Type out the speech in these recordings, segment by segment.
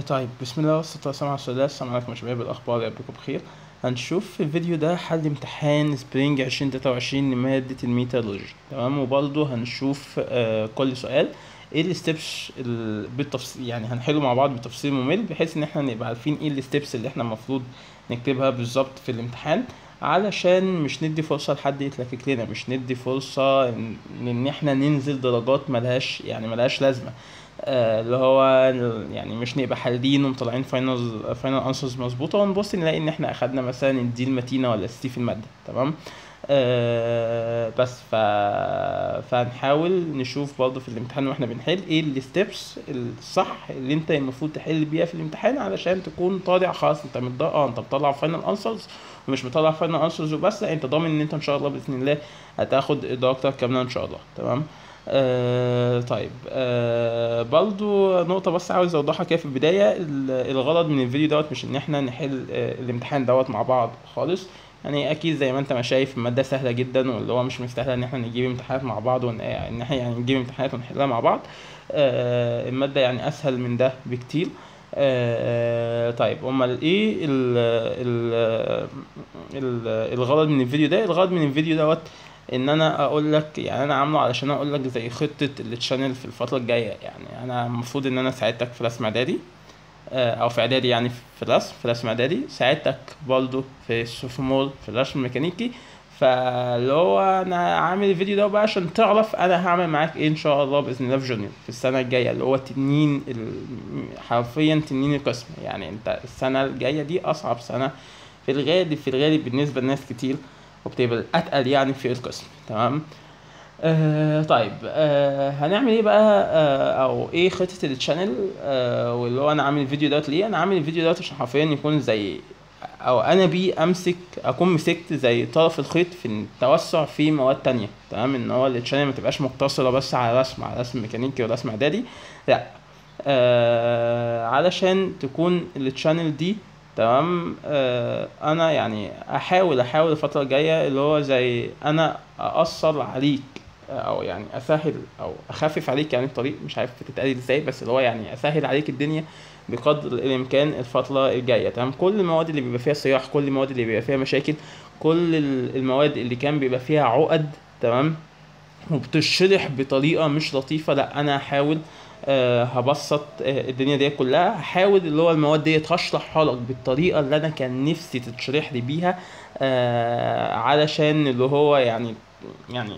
طيب، بسم الله والصلاة والسلام على رسول الله. السلام عليكم يا شباب، الأخبار؟ يا ربكم بخير. هنشوف في الفيديو ده حل امتحان سبرينج 2023 لمادة الميتالورجي، تمام. وبرضه هنشوف كل سؤال ايه الستبس بالتفصيل، يعني هنحله مع بعض بتفصيل ممل، بحيث ان احنا نبقى عارفين ايه الستبس اللي احنا المفروض نكتبها بالظبط في الامتحان، علشان مش ندي فرصة لحد يتلكك لنا، مش ندي فرصة ان احنا ننزل درجات ملهاش لازمة. اللي هو يعني مش نبقى حالين ومطلعين فاينل انسرز مظبوطه، ونبص نلاقي ان احنا اخدنا مثلا الدي المتينه ولا السي في الماده، تمام. بس فهنحاول نشوف برضه في الامتحان واحنا بنحل ايه الستبس الصح اللي انت المفروض تحل بيها في الامتحان، علشان تكون طالع خلاص انت انت مطلع فاينل انسرز، ومش مطلع فاينل انسرز وبس، لا انت ضامن ان انت ان شاء الله باذن الله هتاخد درجتك كامله ان شاء الله، تمام. طيب، برضو نقطة بس عاوز اوضحها كده في البداية. الغرض من الفيديو دوت مش ان احنا نحل الامتحان دوت مع بعض خالص. يعني اكيد زي ما انت ما شايف المادة سهلة جدا، واللي هو مش مستاهلة ان احنا نجيب امتحانات مع بعض ان احنا يعني نجيب امتحانات ونحلها مع بعض. المادة يعني اسهل من ده بكتير. طيب، امال ايه الغرض من الفيديو ده؟ الغرض من الفيديو دوت ان انا اقول لك، يعني انا عامله علشان اقول لك زي خطه التشانل في الفتره الجايه. يعني انا المفروض ان انا ساعدتك في رسم اعدادي، او في اعدادي، يعني في رسم اعدادي، ساعدتك برضه في السوفومور في الرسم الميكانيكي. فاللي هو انا عامل الفيديو ده بقى عشان تعرف انا هعمل معاك ايه ان شاء الله باذن الله في جونيور في السنه الجايه، اللي هو تنين حرفيا تنين القسم. يعني انت السنه الجايه دي اصعب سنه في الغالب بالنسبه لناس كتير، وبتبقى الاتقل يعني في القسم، تمام. طيب، هنعمل ايه بقى؟ او ايه خطة التشانل؟ واللي هو انا عامل الفيديو دوت ليه؟ انا عامل الفيديو دوت عشان حرفيا يكون زي، او انا اكون مسكت زي طرف الخيط في التوسع في مواد تانية، تمام. ان هو التشانل ما تبقاش مقتصرة بس على رسم ميكانيكي ورسم اعدادي، لا. علشان تكون التشانل دي تمام. انا يعني احاول الفتره الجايه اللي هو زي انا اقصر عليك، او يعني اسهل او اخفف عليك يعني الطريق، مش عارف تتقال ازاي، بس اللي هو يعني اسهل عليك الدنيا بقدر الامكان الفتره الجايه، تمام. كل المواد اللي بيبقى فيها صياح، كل المواد اللي بيبقى فيها مشاكل، كل المواد اللي كان بيبقى فيها عقد، تمام، وبتشرح بطريقه مش لطيفه، لا انا هحاول هبسط الدنيا دي كلها. هحاول اللي هو المواد دي هشرحها لك بالطريقه اللي انا كان نفسي تتشرح لي بيها، علشان اللي هو يعني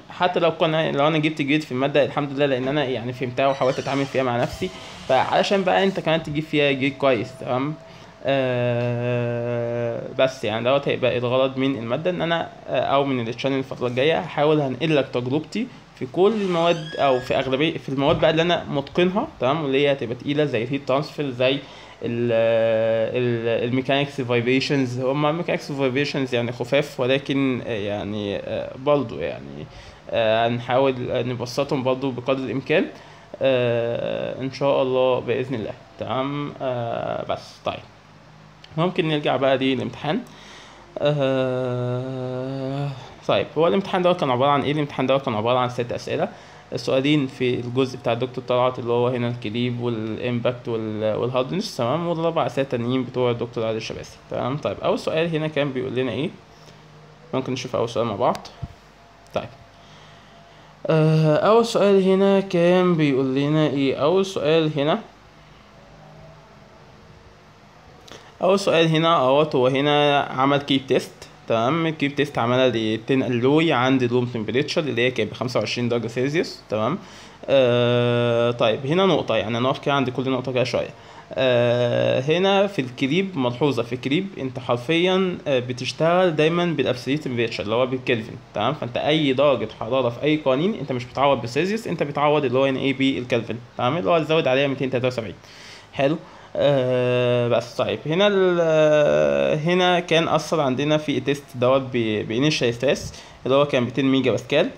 حتى لو انا جبت جريد في الماده الحمد لله، لان انا يعني فهمتها وحاولت اتعامل فيها مع نفسي، فعلشان بقى انت كمان تجيب فيها جريد كويس، تمام. بس يعني دوت هيبقى الغرض من الماده، ان انا او من التشانل الفتره الجايه هحاول هنقل لك تجربتي في كل المواد، او في اغلبيه في المواد بقى اللي انا متقنها، تمام، واللي هي هتبقى تقيله زي الهيت ترانسفير، زي الميكانيكس فايبريشنز. هما الميكانيكس فايبريشنز يعني خفاف، ولكن يعني برضو يعني هنحاول نبسطهم برضو بقدر الامكان، ان شاء الله باذن الله، تمام. بس طيب، ممكن نرجع بقى دي الامتحان. طيب، هو الامتحان ده كان عبارة عن ايه؟ الامتحان ده كان عبارة عن 6 اسئلة. السؤالين في الجزء بتاع الدكتور طلعت، اللي هو هنا الكليب والامباكت والهاردنس، تمام، والاربع اسئله التانيين بتوع الدكتور عادل الشباسي، تمام. طيب، اول سؤال هنا كان بيقول لنا ايه؟ ممكن نشوف اول سؤال مع بعض. طيب، اول سؤال هنا كان بيقول لنا ايه؟ اول سؤال هنا هو هنا عمل كيب تيست، تمام. الكيب تيست عملها ل 10 الوي عند روم تمبريتشر اللي هي كانت ب 25 درجه سيلسيوس، تمام. طيب، هنا نقطه، يعني نقف كده عند كل نقطه كده شويه. هنا في الكريب ملحوظه، في الكريب انت حرفيا بتشتغل دايما بالابسوليوت تمبريتشر اللي هو بالكلفن، تمام. فانت اي درجه حراره في اي قوانين انت مش بتعوض بالسيلسيوس، انت بتعوض اللي هو ان ايه بالكلفن، تمام، اللي هو تزود عليها 273. حلو. بس طيب، هنا كان اثر عندنا في التيست دوت بانيشال ستريس اللي هو كان 200 ميجا باسكال،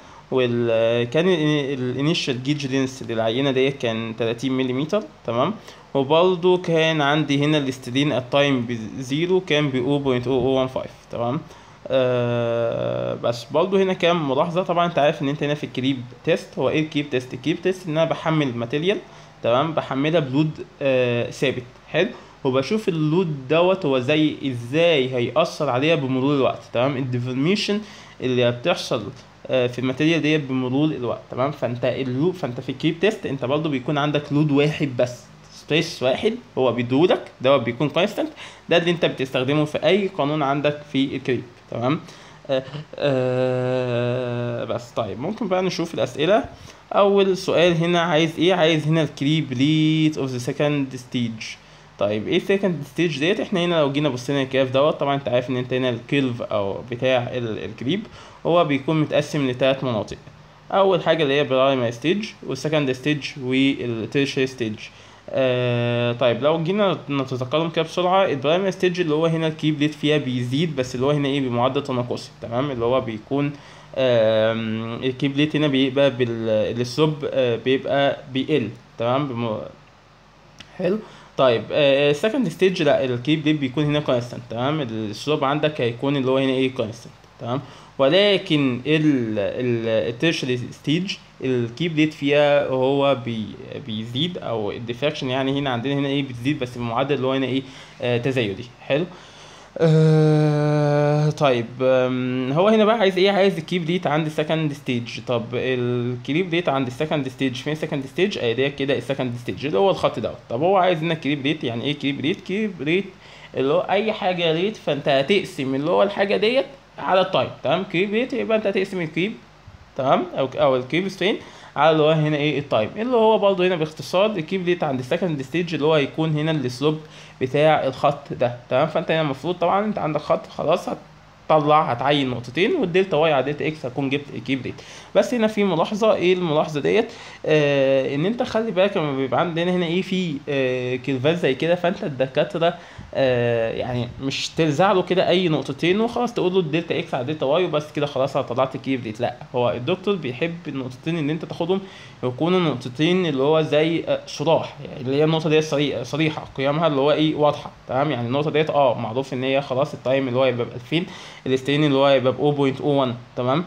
كان الانيشال جيج لينس للعينه ديت كان 30 ملم، تمام. وبرضه كان عندي هنا الاستدين التايم بزيرو كان ب 0.0015، تمام. بس برضه هنا كام ملاحظه. طبعا انت عارف ان انت هنا في الكريب تيست، هو ايه الكريب تيست؟ الكريب تيست ان انا بحمل الماتيريال، تمام، بحملها بلود ثابت. حلو. وبشوف اللود دوت هو ازاي هيأثر عليها بمرور الوقت. تمام، الديفورميشن اللي بتحصل في الماتيريال ديت بمرور الوقت. تمام، فانت في الكريب تيست انت برضه بيكون عندك لود واحد بس، سبيس واحد هو بيدولك، دوت بيكون كونستانت، ده اللي انت بتستخدمه في اي قانون عندك في الكريب. تمام. بس طيب ممكن بقى نشوف الاسئله. اول سؤال هنا عايز ايه؟ عايز هنا الكريب ريت اوف ذا سكند ستيج. طيب ايه سكند ستيج ديت؟ احنا هنا لو جينا بصينا الكيرف دوت، طبعا انت عارف ان انت هنا الكيرف او بتاع الكريب هو بيكون متقسم لثلاث مناطق. اول حاجه اللي هي برايمري ستيج، والسكند ستيج، والتيرشري ستيج. طيب لو جينا نتذكرهم كده بسرعه، البرايمري ستيج اللي هو هنا الكيب ريت فيها بيزيد، بس اللي هو هنا ايه بمعدل تناقصي. تمام، اللي هو بيكون الكيب ريت هنا بيبقى السلوب بيبقى بيقل. تمام. حلو. طيب السكند ستيج لا، الكيب ريت بيكون هنا كونستانت. تمام، السلوب عندك هيكون اللي هو هنا ايه كونستانت. تمام، ولكن التيرشري ستيج الكيب ريت فيها هو بيزيد، او الديفراكشن يعني هنا عندنا هنا ايه بتزيد، بس بمعدل اللي هو هنا ايه تزايدي. حلو. طيب هو هنا بقى عايز ايه؟ عايز الكيب ريت عند السكند ستيج. طب الكيب ريت عند السكند ستيج فين؟ السكند ستيج ادي كده السكند ستيج اللي هو الخط دوت. طب هو عايز هنا الكيب ريت، يعني ايه كيب ريت؟ كيب ريت اللي هو اي حاجه ريت، فانت هتقسم اللي هو الحاجه ديت على التايم. تمام، كيب ريت يبقى انت هتقسم الكيب، تمام، او الكيب سترين على اللي هو هنا ايه التايم، اللي هو برضه هنا باختصار الكيب ريت عند السكند ستيج اللي هو هيكون هنا السلوب بتاع الخط ده. تمام، فانت هنا المفروض طبعا انت عندك خط خلاص هتعين نقطتين، والدلتا واي على دلتا اكس هتكون جبت الكيب ريت. بس هنا في ملاحظه، ايه الملاحظه ديت؟ ان انت خلي بالك لما بيبقى عندنا هنا ايه في كيرفات زي كده، فانت الدكاتره يعني مش ترزع له كده اي نقطتين وخلاص تقول له الدلتا اكس على دلتا واي وبس كده خلاص انا طلعت الكيب ريت. لا، هو الدكتور بيحب النقطتين اللي انت تاخدهم يكونوا نقطتين اللي هو زي شراح، يعني اللي هي النقطه ديت صريحه قيمها اللي هو ايه واضحه. تمام، يعني النقطه ديت معروف ان هي خلاص التايم اللي هو يبقى ب 2000، الاسترين اللي هو يبقى ب 0.01. تمام،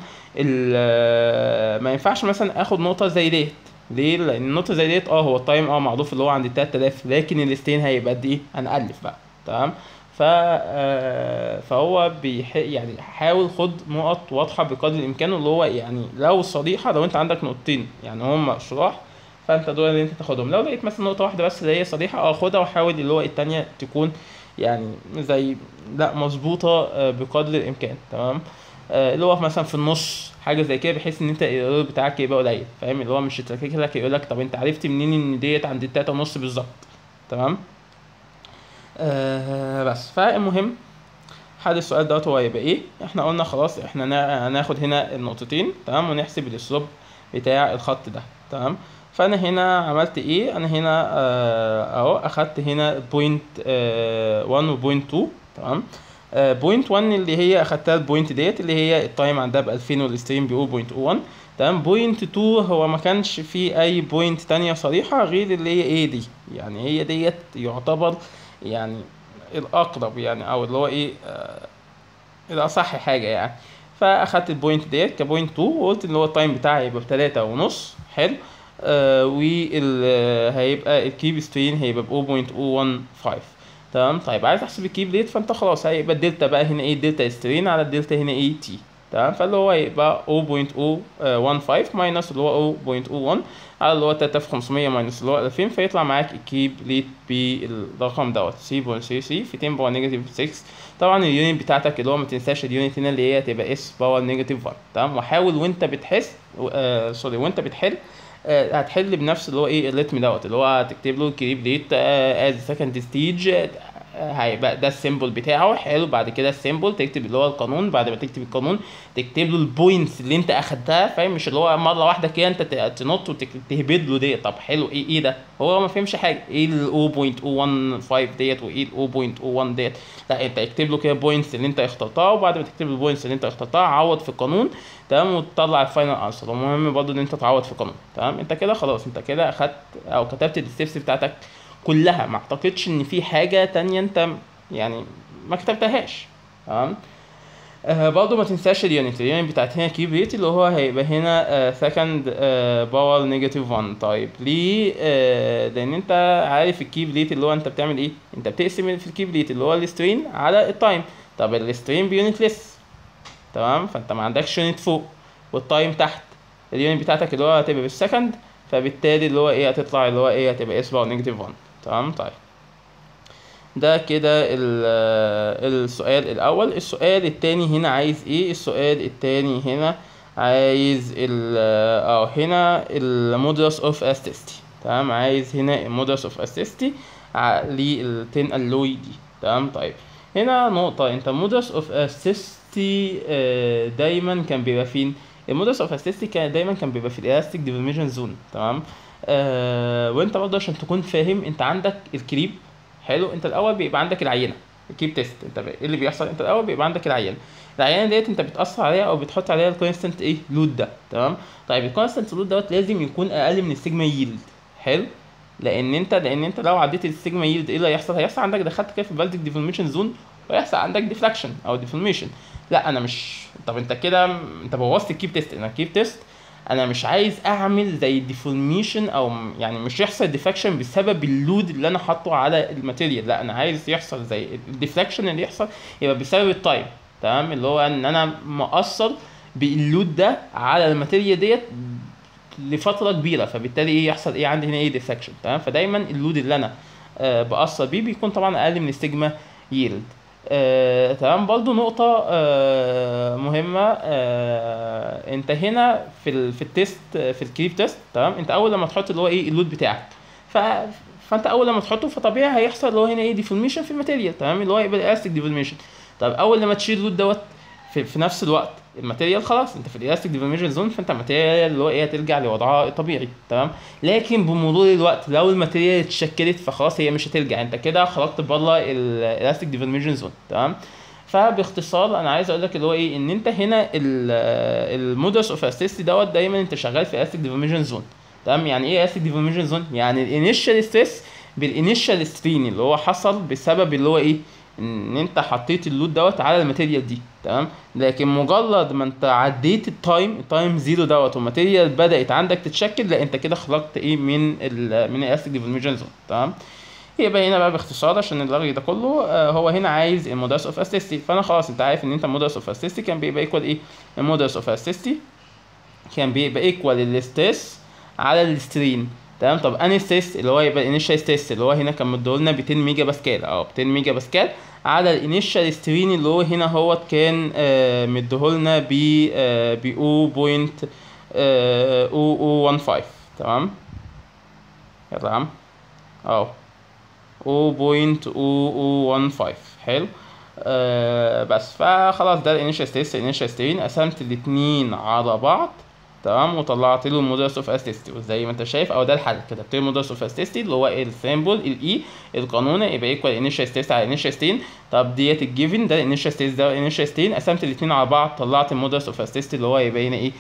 ما ينفعش مثلا اخد نقطه زي ديت. ليه؟ لان النقطه زي ديت هو التايم معروف اللي هو عند 3000، لكن الاسترين هيبقى قد ايه؟ هنألف بقى. تمام، فهو يعني حاول خد نقط واضحه بقدر الامكان، اللي هو يعني لو صريحه، لو انت عندك نقطتين يعني هم شراح فانت دول اللي انت تاخدهم. لو لقيت مثلا نقطه واحده بس اللي هي صريحه خدها، وحاول اللي هو التانية تكون يعني زي لا مظبوطه بقدر الامكان. تمام، اللي هو مثلا في النص حاجه زي كده، بحيث ان انت الايرور بتاعك يبقى قليل. فاهم؟ اللي هو مش يتركك لك يقول لك طب انت عرفت منين ان ديت عند التلاته ونص بالظبط. تمام. بس فالمهم حل السؤال دوت هو هيبقى ايه؟ احنا قلنا خلاص احنا هناخد هنا النقطتين. تمام، ونحسب السلوب بتاع الخط ده. تمام، فانا هنا عملت ايه؟ انا هنا اهو اخدت هنا بوينت 1 وبوينت 2. تمام، بوينت 1 اللي هي اخدتها البوينت ديت اللي هي التايم عندها ب 2000 والستريم ب 0.01. تمام، بوينت 2 هو ما كانش فيه اي بوينت تانية صريحة غير اللي هي ايه دي، يعني هي ديت يعتبر يعني الاقرب يعني، او اللي هو ايه الاصح حاجه يعني. فاخدت البوينت ديت كبوينت 2 وقلت ان هو التايم بتاعي هيبقى بتلاتة ونص. حلو. هيبقى الكيب سترين هيبقى ب 0.015. تمام، طيب عايز احسب الكيب ريت، فانت خلاص هيبقى الدلتا بقى هنا ايه الدلتا سترين على الدلتا هنا ايه تي. تمام، فاللي هو هيبقى 0.015 ماينس اللي هو 0.01 على اللي هو 3500 ماينس اللي هو 2000، فيطلع معاك الكيب ريت بالرقم دوت 3.33 في 10 باور نيجاتيف 6. طبعا اليونت بتاعتك اللي هو ما تنساش اليونت هنا اللي هي تبقى اس باور نيجاتيف 1. تمام، وحاول وانت بتحس وانت بتحل هتحل بنفس اللي هو ايه الريتم دوت، اللي هو هتكتب له الكريب ريت از سكند ستيج، هيبقى ده السيمبل بتاعه. حلو، بعد كده السيمبل تكتب اللي هو القانون، بعد ما تكتب القانون تكتب له البوينتس اللي انت اخدتها. فاهم؟ مش اللي هو مره واحده كده انت تنط وتهبد له ديت. طب حلو، ايه ده؟ هو ما فهمش حاجه، ايه ال 0.015 ديت وايه ال 0.01 ديت؟ لا، انت اكتب له كده البوينتس اللي انت اخترتها، وبعد ما تكتب البوينتس اللي انت اخترتها عوض في القانون. تمام، وتطلع الفاينل انسر. المهم برضه ان انت تعوض في القانون. تمام، انت كده خلاص، انت كده اخدت او كتبت الستبس بتاعتك كلها. ما اعتقدش ان في حاجه تانية انت يعني ما كتبتهاش. تمام. برضه ما تنساش اليونت بتاعت هنا كيوب ريت اللي هو هيبقى هنا سكند باور نيجاتيف 1. طيب ليه؟ لان انت عارف الكيوب ريت اللي هو انت بتعمل ايه، انت بتقسم في الكيوب ريت اللي هو السترين على التايم. طب السترين بيونت ليس، تمام، فانت ما عندكش يونت فوق والتايم تحت، اليونت بتاعتك اللي هو هتبقى بالسكند، فبالتالي اللي هو ايه هتطلع اللي هو ايه هتبقى اس باور نيجاتيف 1. تمام. طيب ده كده السؤال الاول. السؤال التاني هنا عايز ايه؟ السؤال التاني هنا عايز هنا المودولس اوف استيستي. تمام، عايز هنا المودولس اوف استيستي للتين الوي دي. تمام. طيب هنا نقطة، انت المودولس اوف استيستي دايما كان بيبقى فين؟ المودولس اوف استيستي كان دايما بيبقى في الالاستيك ديفورميشن زون. تمام. وانت برضه عشان تكون فاهم، انت عندك الكريب. حلو، انت الاول بيبقى عندك العينه الكيب تيست. انت ايه اللي بيحصل؟ انت الاول بيبقى عندك العينه ديت، انت بتاثر عليها او بتحط عليها الكونستنت ايه لود ده. تمام. طيب الكونستنت لود دوت لازم يكون اقل من السيجما ييلد. حلو، لان انت لو عديت السيجما ييلد ايه اللي هيحصل عندك دخلت كده في البالتيك ديفورميشن زون، ويحصل عندك ديفلاكشن او ديفورميشن. لا انا مش، طب انت كده انت بوظت الكيب تيست. انا الكيب تيست انا مش عايز اعمل زي ديفورميشن او يعني مش يحصل ديفراكشن بسبب اللود اللي انا حاطه على الماتيريال. لا انا عايز يحصل زي الديفراكشن اللي يحصل يبقى بسبب التايم. تمام، اللي هو ان انا مؤثر باللود ده على الماتيريال ديت لفتره كبيره، فبالتالي ايه يحصل ايه عندي هنا ايه ديفراكشن. تمام، فدايما اللود اللي انا باثر بيه بيكون طبعا اقل من السيجما ييلد. تمام. برضو نقطة مهمة، انت هنا في التيست في الكريب تيست. تمام، انت اول لما تحط اللي هو ايه اللود بتاعك، فانت اول لما تحطه فطبيعي هيحصل اللي هو هنا ايه ديفورميشن في الماتيريال. تمام، اللي هو يبقى الاستيك ديفورميشن. طب اول لما تشيل اللود دوت في نفس الوقت الماتيريال خلاص انت في الالاستيك ديفورميشن زون، فانت الماتيريال اللي هو ايه هترجع لوضعها الطبيعي. تمام، لكن بمرور الوقت لو الماتيريال اتشكلت فخلاص هي مش هترجع، انت كده خرجت بره الالاستيك ديفورميشن زون. تمام، فباختصار انا عايز اقول لك اللي هو ايه ان انت هنا المودولس اوف استيستي دوت دايما انت شغال في الاستيك ديفورميشن زون. تمام، يعني ايه الاستيك ديفورميشن زون؟ يعني الانيشال ستريس بالانيشال سترين اللي هو حصل بسبب اللي هو ايه ان انت حطيت اللود دوت على الماتيريال دي. تمام، لكن مجرد ما انت عديت التايم زيرو دوت والماتيريال بدات عندك تتشكل، لا انت كده خرجت ايه من الاستيك ديفورميشن زون. تمام، يبقى هنا بقى باختصار عشان الرغي ده كله هو هنا عايز المودولس اوف استيستي. فانا خلاص انت عارف ان انت المودولس اوف استيستي كان بيبقى ايكوال ايه؟ المودولس اوف استيستي كان بيبقى ايكوال الستريس على السترين. تمام، طب انهي ستريس اللي هو يبقى الانيشال ستريس اللي هو هنا كان مديهولنا ب 200 ميجا باسكال او 200 ميجا باسكال على الانيشال سترين اللي هو هنا هو كان مديهولنا ب 0.0015. تمام يا تمام 0.0015. حلو. بس فخلاص ده الانيشال سترين قسمت الاتنين على بعض. تمام، وطلعت له المودولس اوف استيستي وزي ما انت شايف او ده الحل كتبت له المودولس اوف استيستي اللي هو السامبل الاي القانون يبقى ايكوال انيشال ستيست على انيشال ستين. طب ديت الجيفن ده الانيشال ستيست ده الانيشال ستين قسمت الاثنين على بعض طلعت المودولس اوف استيستي اللي هو يبقى هنا ايه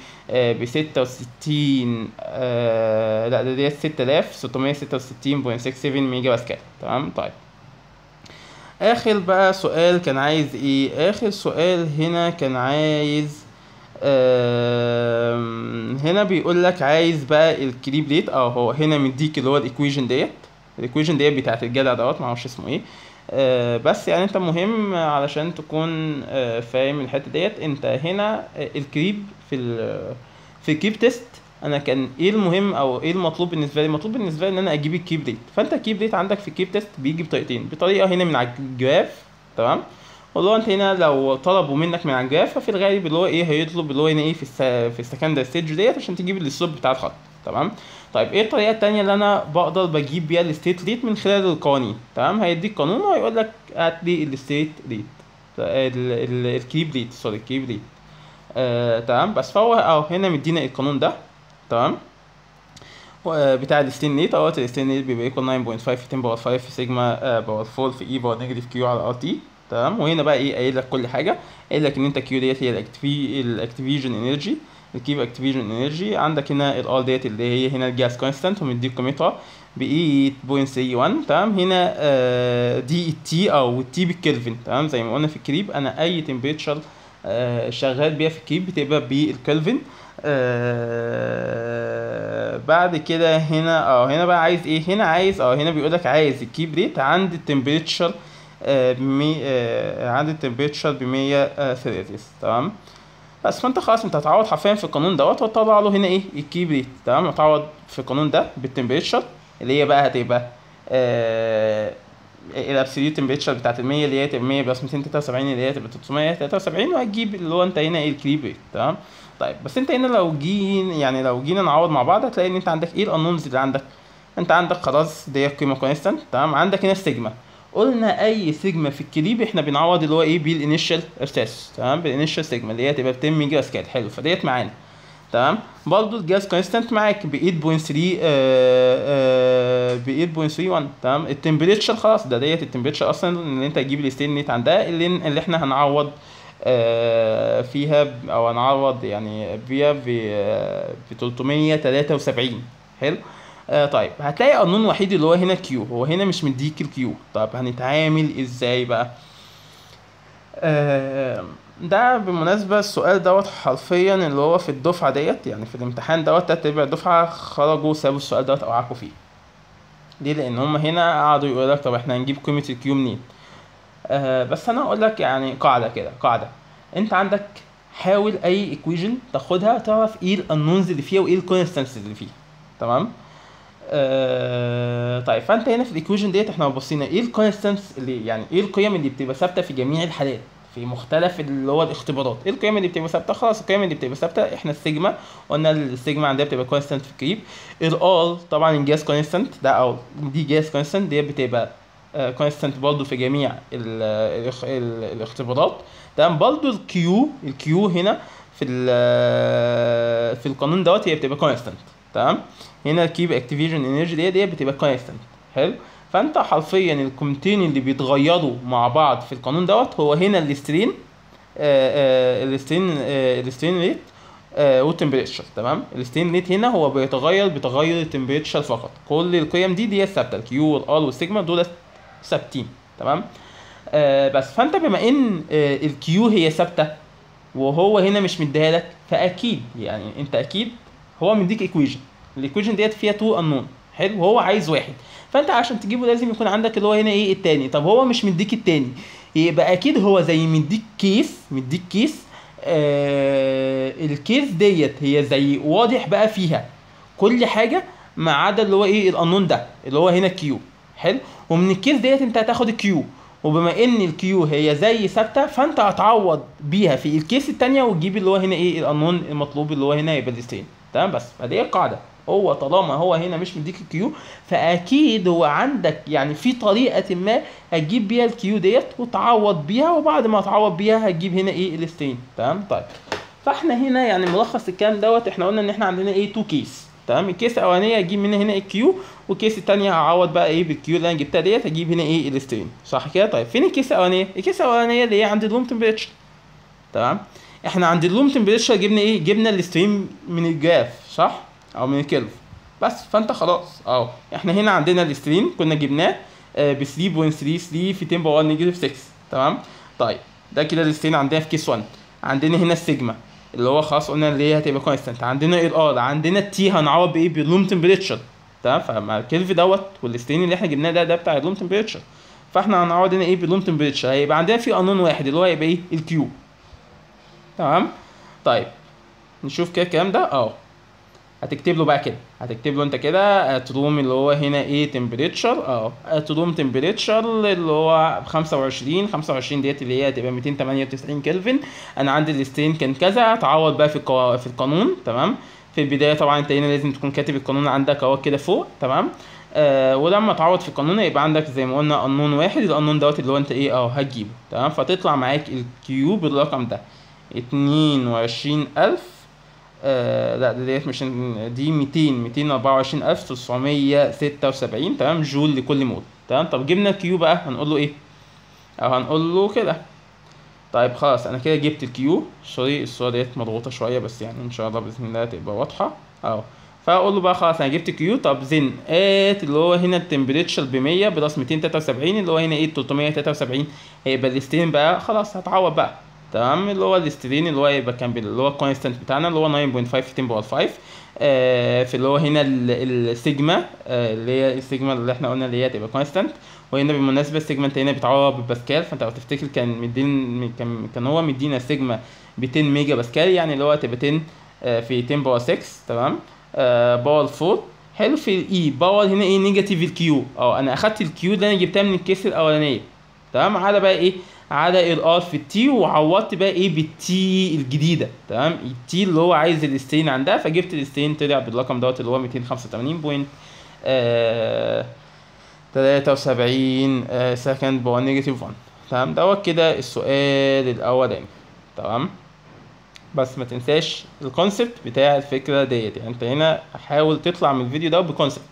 ب 66 لا ده ديت 6666.67 ميجا باسكال. تمام. طيب اخر بقى سؤال كان عايز ايه؟ اخر سؤال هنا كان عايز هنا بيقول لك عايز بقى الكريب ريت هو هنا مديك اللي هو الايكويشن ديت بتاعت الجدع دوت معرفش اسمه ايه. بس يعني انت مهم علشان تكون فاهم الحته ديت. انت هنا الكريب في الكريب تيست انا كان ايه المهم او ايه المطلوب بالنسبه لي؟ المطلوب بالنسبه لي ان انا اجيب الكريب ريت. فانت الكريب ريت عندك في الكريب تيست بيجي بطريقتين، بطريقه هنا من على الجراف. تمام، والله انت هنا لو طلبوا منك من على الجراف ففي الغالب اللي هو ايه هيطلب اللي هو هنا ايه في السكندري ستيج ديت عشان تجيب السلوب بتاع الخط. تمام. طيب ايه الطريقه الثانيه اللي انا بقدر بجيب بيها الستيت ريت؟ من خلال القوانين. تمام، هيديك قانون وهيقول لك هات لي الستيت ريت الكريب ريت الكريب ريت. تمام، بس فهو هنا مدينا القانون ده. تمام، بتاع الستين ريت الستين ريت بيبقى ايكوال 9.5 في 10 باور 5 في سيجما باور 4 في اي باور نيجاتيف كيو على ار تي. تمام، وهنا بقى ايه قايل لك كل حاجه، قايل لك ان انت كيو ديت هي الاكتيفيجن انرجي الكيف اكتيفيجن انرجي. عندك هنا الار ديت اللي هي هنا الجاس كونستانت ومديك قيمتها ب 8.31. تمام، هنا دي التي او التي بالكلفن. تمام، زي ما قلنا في الكريب انا اي تمبريتشر شغال بيها في الكيب بتبقى بالكلفن. بعد كده هنا هنا بقى عايز ايه، هنا عايز هنا بيقولك عايز الكيب ريت عند التمبريتشر عند التمبريتشر ب 100 سيلسيوس. تمام. بس فانت خلاص انت هتعوض حرفيا في القانون دوت وتطلع له هنا ايه الكيب ريت. تمام. هتعوض في القانون ده بالتمبريتشر اللي هي بقى هتبقى الابسوليوت تمبريتشر بتاعت ال 100 اللي هي تبقى 100 بلس 273 اللي هي تبقى 373 وهتجيب اللي هو انت هنا ايه الكيب ريت. تمام. طيب بس انت هنا لو جينا نعوض مع بعض هتلاقي ان انت عندك ايه الانونز اللي عندك. انت عندك خلاص دي قيمه كونستانت. تمام. عندك هنا السيجما، قلنا اي سيجما في الكليب احنا بنعوض اللي هو ايه بالانيشال ارتاس. تمام. بالانيشال سيجما اللي هي تبقى 10 ميجا باسكال. حلو. فديت معانا. تمام. برضو الجاز كونستانت معاك ب 8.3 ب 8.31. تمام. التمبريتشر خلاص ديت التمبريتشر اصلا اللي انت هتجيب الستين نيت عندها اللي احنا هنعوض فيها او هنعوض يعني فيها ب 373. حلو. طيب هتلاقي قانون وحيد اللي هو هنا كيو، هو هنا مش مديك الكيو. طب هنتعامل ازاي بقى؟ ده بالمناسبة السؤال دوت حرفيا اللي هو في الدفعة ديت يعني في الامتحان دوت 3/4 الدفعة خرجوا سابوا السؤال دوت او عكوا فيه. ليه؟ لان هم هنا قعدوا يقول لك طب احنا هنجيب قيمة الكيو منين؟ بس انا اقول لك يعني قاعدة كده، قاعدة انت عندك حاول اي ايكويجن تاخدها تعرف ايه الانونز اللي فيها وايه الكونستانس اللي فيها. تمام. طيب فانت هنا في الايكويشن ديت احنا بصينا ايه الكونستانس اللي يعني ايه القيم اللي بتبقى ثابته في جميع الحالات في مختلف اللي هو الاختبارات. ايه القيم اللي بتبقى ثابته؟ خلاص القيم اللي بتبقى ثابته احنا السيجما قلنا السيجما عندها بتبقى كونستانت في الكريب. الار طبعا الجاز كونستانت ده او دي جاز كونستانت دي بتبقى كونستانت برضه في جميع الاختبارات. تمام. برضه الكيو هنا في القانون دوت هي بتبقى كونستانت. تمام. هنا الكيب اكتيفيشن انرجي دي بتبقى كونستانت. حلو. فانت حرفيا القيمتين اللي بيتغيروا مع بعض في القانون دوت هو هنا السترين السترين ريت والتمبريتشر. تمام. السترين ريت هنا هو بيتغير بتغير التمبريتشر فقط. كل القيم دي ثابته، الكيو والار والسيجما دول ثابتين. تمام. بس فانت بما ان الكيو هي ثابته وهو هنا مش مديها لك فاكيد يعني انت اكيد هو مديك ايكويشن الايكويشن ديت فيها 2 انون. حلو. وهو عايز واحد فانت عشان تجيبه لازم يكون عندك اللي هو هنا ايه التاني. طب هو مش مديك التاني يبقى اكيد هو زي مديك كيس الكيس ديت هي زي واضح بقى فيها كل حاجه ما عدا اللي هو ايه الانون ده اللي هو هنا كيو. حلو. ومن الكيس ديت انت هتاخد الكيو وبما ان الكيو هي زي ثابته فانت هتعوض بيها في الكيس التانية وتجيب اللي هو هنا ايه الانون المطلوب اللي هو هنا يبقى الاستين. تمام. بس فدي القاعده هو طالما هو هنا مش مديك الكيو فاكيد هو عندك يعني في طريقه ما هتجيب بيها الكيو ديت وتعوض بيها وبعد ما تعوض بيها هتجيب هنا ايه الاستين. تمام. طيب فاحنا هنا يعني ملخص الكلام دوت احنا قلنا ان احنا عندنا ايه 2 كيس. تمام. الكيس الاولانيه هجيب منها هنا الكيو والكيس الثانيه هعوض بقى ايه بالكيو اللي انا جبتها ديت هجيب هنا ايه الاسترين. صح كده؟ طيب فين الكيس الاولانيه؟ الكيس الاولانيه اللي هي عند الروم تمبريتشر. تمام. احنا عند الروم تمبريتشر جبنا ايه؟ جبنا الاسترين من الجراف صح او من الكيرف. بس فانت خلاص احنا هنا عندنا الاسترين كنا جبناه ب 3.33 في 10 باور نيجاتيف 6. تمام. طيب ده كده الاسترين عندنا في كيس 1. عندنا هنا السيجما اللي هو خلاص قلنا اللي هي هتبقى كونستانت. عندنا الار عندنا التي هنعوض بايه بالروم تمبريتشر. تمام. فمع الكيرف دوت والستين اللي احنا جبناه ده بتاع الروم تمبريتشر فاحنا هنعوض هنا ايه بالروم تمبريتشر هيبقى عندنا في قانون واحد اللي هو هيبقى ايه الكيو. تمام. طيب نشوف كده الكلام ده هتكتب له بقى كده هتكتب له انت كده اتروم اللي هو هنا ايه تمبريتشر اتروم تمبريتشر اللي هو 25 ديت اللي هي هتبقى 298 كلفن. انا عندي الستين كان كذا تعوض بقى في القانون. تمام. في البدايه طبعا انت هنا لازم تكون كاتب القانون عندك كده فوق. تمام. ولما تعوض في القانون يبقى عندك زي ما قلنا قانون واحد القانون دوت اللي هو انت ايه هتجيبه. تمام. فتطلع معاك الكيو بالرقم ده 22,000 لا ديت مش دي 224,976. تمام. جول لكل مول. تمام. طب جبنا الكيو بقى هنقول له ايه هنقول له كده. طيب خلاص انا كده جبت الكيو. سوري الصوره ديت مضغوطه شويه بس يعني ان شاء الله باذن الله تبقى واضحه فاقول له بقى خلاص انا جبت كيو. طب زين اللي هو هنا التمبريتشر ب 100 بلس 273 اللي هو هنا 373 هيبقى الاستين بقى خلاص هتعوض بقى تمام، اللي هو الاسترين اللي هو يبقى كان اللي هو الكونستانت بتاعنا اللي هو 9.5 في 10 باور 5. في اللي هو هنا السيجما، اللي هي السيجما اللي احنا قلنا اللي هي تبقى كونستانت. وهنا بالمناسبه السيجما انت هنا بتعوض بالباسكال، فانت لو تفتكر كان مدين كان هو مدينا سيجما ب 10 ميجا باسكال، يعني اللي هو تبقى 10 في 10 باور 6. تمام، باور 4. حلو. في الاي باور هنا ايه نيجاتيف الكيو، انا اخدت الكيو اللي انا جبتها من الكيس الاولانيه. تمام، على بقى ايه على الار في التي، وعوضت بقى ايه بالتي الجديده. تمام، التي اللي هو عايز الاستين عندها، فجبت الاستين طلع بالرقم دوت اللي هو 285.73 سكند باور نيجاتيف 1. تمام، دوت كده السؤال الاولاني. تمام، بس ما تنساش الكونسبت بتاع الفكره ديت، يعني انت هنا حاول تطلع من الفيديو ده بكونسبت.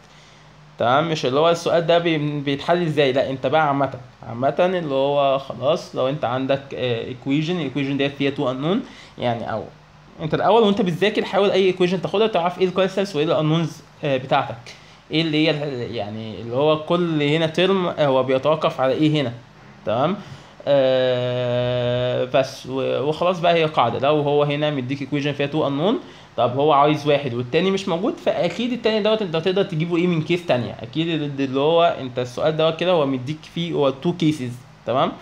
تمام، مش اللي هو السؤال ده بيتحل ازاي، لا انت بقى عامه اللي هو خلاص لو انت عندك الايكويجن ديت فيها تو انون، يعني او انت الاول وانت بتذاكر حاول اي ايكويجن تاخدها تعرف ايه الكونستانتس وايه الانونز بتاعتك، ايه اللي هي يعني اللي هو كل هنا ترم هو بيتوقف على ايه هنا. تمام، بس وخلاص بقى هي قاعده، لو هو هنا مديك ايكويجن فيها تو انون، طب هو عايز واحد والتاني مش موجود، فاكيد التاني دوت انت هتقدر تجيبه ايه من كيس تانية. اكيد اللي هو انت السؤال دوت كده هو مديك فيه هو تو كيسز. تمام،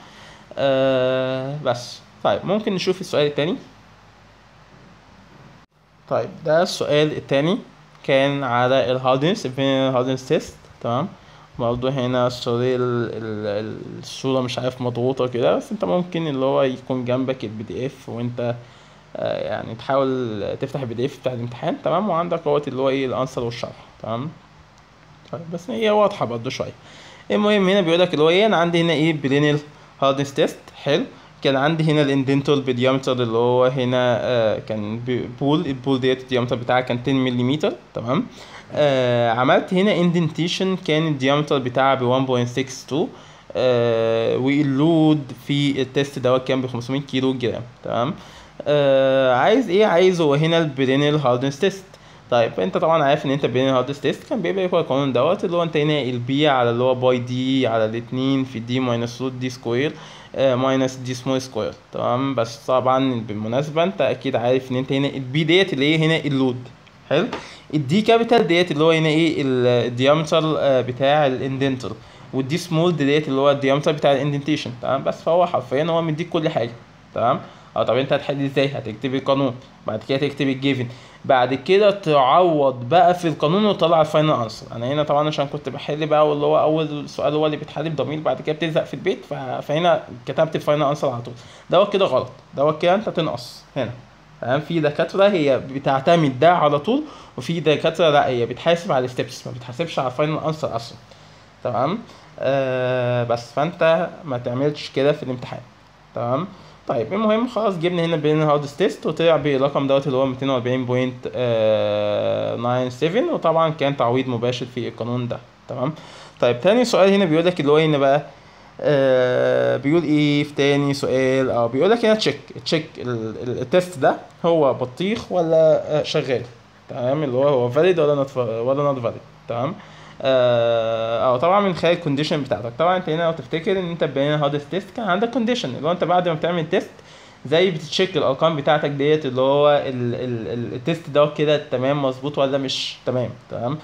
بس طيب ممكن نشوف السؤال التاني. طيب ده السؤال التاني كان على الهاردنس تيست. تمام، برضه هنا سوري الصورة مش عارف مضغوطة كده، بس انت ممكن اللي هو يكون جنبك البي دي اف وانت يعني تحاول تفتح البي دي اف بتاع الامتحان. تمام، وعندك اهوت اللي هو ايه الانسر والشرح. تمام، طيب بس هي واضحة برضه شوية. المهم هنا بيقولك اللي هو ايه انا عندي هنا ايه بلينير هاردنس تيست. حلو، كان عندي هنا الاندنتال بديامتر اللي هو هنا كان البول ديت الديامتر بتاعها كان 10 ملم. تمام، عملت هنا اندنتيشن كان الديامتر بتاعها ب 1.62، واللود في التيست دوت كان ب 500 كيلو جرام. تمام، عايز ايه عايز هو هنا البرينير هاردنس تيست. طيب انت طبعا عارف ان انت برينير هاردنس تيست كان بيبقى يكون القانون دوت اللي هو انت هنا البي على اللي هو باي دي على الاتنين في دي ماينس روت دي سكوير ماينس دي سمول سكوير. تمام، بس طبعا بالمناسبه انت اكيد عارف ان انت هنا البي ديت اللي هي هنا اللود. حلو، الدي كابيتال ديت اللي هو هنا ايه الديامتر بتاع الاندنتر، والدي سمول ديت اللي هو الديامتر بتاع الاندنتيشن. تمام، بس فهو حرفيا هو مديك كل حاجه. تمام، طب انت هتحل ازاي؟ هتكتب القانون، بعد كده تكتب الجيفن، بعد كده تعوض بقى في القانون وتطلع الفاينل انسر. انا هنا طبعا عشان كنت بحل بقى واللي هو اول سؤال هو اللي بيتحل بضمير، بعد كده بتزهق في البيت فهنا كتبت الفاينل انسر على طول. دوت كده غلط، دوت كده انت تنقص هنا. تمام، في دكاتره هي بتعتمد ده على طول، وفي دكاتره لا هي بتحاسب على الستبس ما بتحاسبش على الفاينل انسر اصلا. تمام، بس فانت ما تعملش كده في الامتحان. تمام، طيب المهم خلاص جبنا هنا بين هارد تيست وطلع بالرقم دوت اللي هو 240.97، وطبعا كان تعويض مباشر في القانون ده. تمام، طيب تاني سؤال هنا بيقول لك اللي هو هنا بقى بيقول ايه في تاني سؤال بيقول لك هنا تشيك التيست ده هو بطيخ ولا شغال. تمام، اللي هو فاليد ولا نوت فاليد. تمام، طبعا من خلال الكونديشن بتاعتك. طبعا انت هنا لو تفتكر ان انت بين هارد تيست كان عندك كونديشن اللي هو انت بعد ما بتعمل تيست زي بتتشيك الارقام بتاعتك ديت اللي هو التيست ده كده تمام مظبوط ولا مش تمام. تمام،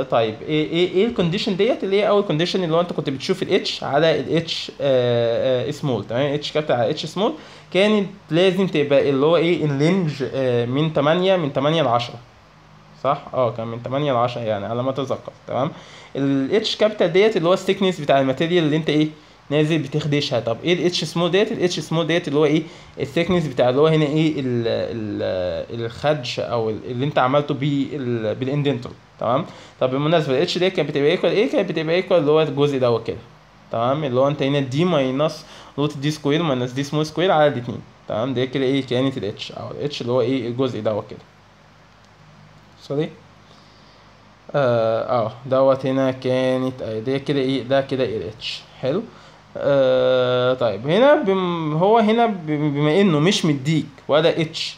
طيب ايه الكونديشن ديت اللي هي اول كونديشن اللي هو انت كنت بتشوف الاتش على الاتش سمول. تمام، اتش كابيتال على اتش سمول كانت لازم تبقى اللي هو ايه اللينج من 8 ل 10. صح، كان من 8 ل 10 يعني على ما اتذكر. تمام، الاتش كابيتال ديت اللي هو الثيكنس بتاع الماتيريال اللي انت ايه نازل بتخدشها. طب ايه الاتش سمول ديت؟ الاتش سمول ديت اللي هو ايه الثيكنس بتاع اللي هو هنا ايه الخدش او اللي انت عملته بالاندنتور. تمام، طب بالمناسبه الاتش ديت كانت بتبقى ايكوال ايه؟ كانت بتبقى ايكوال اللي هو الجزء دوت كده. تمام، اللي هو انت هنا دي ماينس روت دي سكوير ماينس دي سمول سكوير على الاثنين. تمام، ده كده ايه كانت الاتش او الاتش اللي هو ايه الجزء دوت كده. سوري دوت هنا كانت دي كده ايه ده كده الاتش. حلو، طيب هنا هو هنا بما انه مش مديك ولا اتش،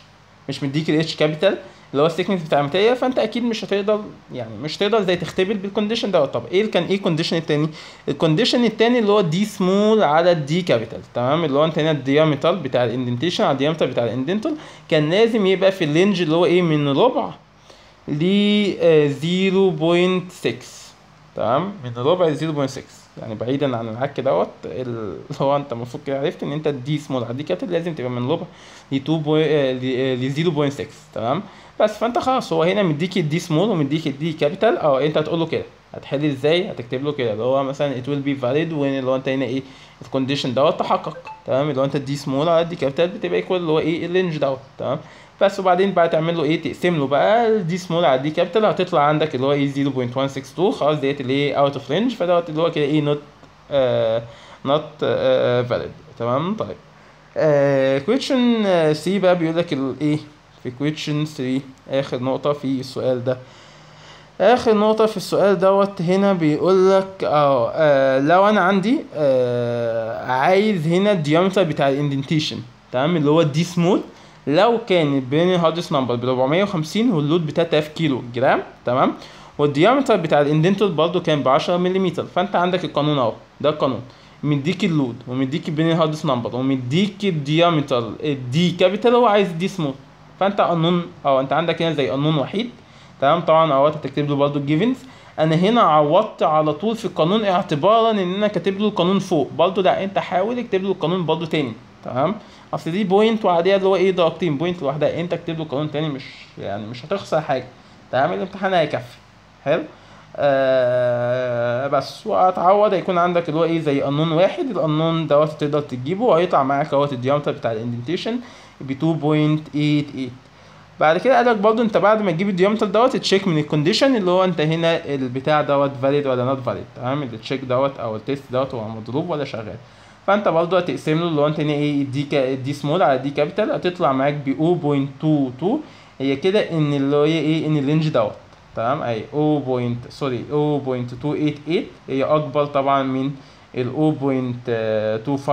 مش مديك الاتش كابيتال، اللي هو السيكنس بتاع 200، فانت اكيد مش هتقدر يعني مش هتقدر زي تختبر بالكونديشن دوت. طب ايه كان ايه الكونديشن التاني؟ الكونديشن التاني اللي هو دي سمول على الدي كابيتال، تمام؟ اللي هو انت هنا الديامتر بتاع الاندنتيشن على الديامتر بتاع الاندنتال كان لازم يبقى في اللينج اللي هو ايه من ربع ل 0.6، تمام؟ من ربع ل 0.6، يعني بعيدا عن العك دوت اللي هو انت المفروض كده عرفت ان انت الدي سمول على الدي كابيتال لازم تبقى من ربع ل 2 ل 0.6، تمام؟ بس فانت خلاص هو هنا مديك الدي سمول ومديك الدي كابيتال، او انت هتقول له كده هتحل ازاي؟ هتكتب له كده اللي هو مثلا it will be valid when اللي هو انت هنا ايه الكونديشن دوت تحقق، تمام؟ اللي هو انت الدي سمول على الدي كابيتال بتبقى ايكوال اللي هو ايه اللينج دوت، تمام؟ بس وبعدين بقى تعمل له ايه تقسم له بقى الدي سمول على الدي كابيتال، هتطلع عندك اللي هو ايه 0.162، خلاص ديت اللي ايه اوت اوف رينج، فدوت اللي هو كده ايه not valid، تمام؟ طيب question C بقى بيقول لك الايه في question 3 اخر نقطة في السؤال ده. اخر نقطة في السؤال دوت هنا بيقول لك لو انا عندي عايز هنا الديامتر بتاع الاندنتيشن، تمام؟ اللي هو الدي سمول لو كان البرين هاردست نمبر ب 450 واللود ب 3000 كيلو جرام، تمام؟ والديامتر بتاع الاندنتال برضه كان ب 10 ملم، فانت عندك القانون اهو، ده القانون مديك اللود ومديك البرين هاردست نمبر ومديك الديامتر الدي كابيتال، هو عايز الدي سمول، فانت قانون انت عندك هنا زي قانون وحيد، تمام؟ طبعا اهوت هتكتب له برضه الجيفنز، انا هنا عوضت على طول في القانون اعتبارا ان انا كاتب له القانون فوق برضه، لا انت حاول اكتب له القانون برضه تاني، تمام؟ اصل دي بوينت وعليها اللي هو ايه درجتين بوينت لوحدها، انت اكتب له قانون تاني مش يعني مش هتخسر حاجه، تمام؟ الامتحان هيكفي حلو. بس وهتعوض هيكون عندك اللي هو ايه زي قانون واحد، القانون دوت تقدر تجيبه وهيطلع معاك اهوت الديامتر بتاع الاندنتيشن ب 2.88. بعد كده قالك برضو انت بعد ما تجيب الديامتر دوت تشيك من الكونديشن اللي هو انت هنا البتاع دوت فاليد ولا نوت فاليد، تمام؟ التشيك دوت او التيست دوت هو مضروب ولا شغال، فانت برضو هتقسم له اللي هو انت هنا ايه دي سمول على دي كابيتال، هتطلع معاك ب 0.22، هي كده ان اللي هي ايه ان الرينج دوت، تمام؟ اي 0.288 هي اكبر طبعا من ال 0.25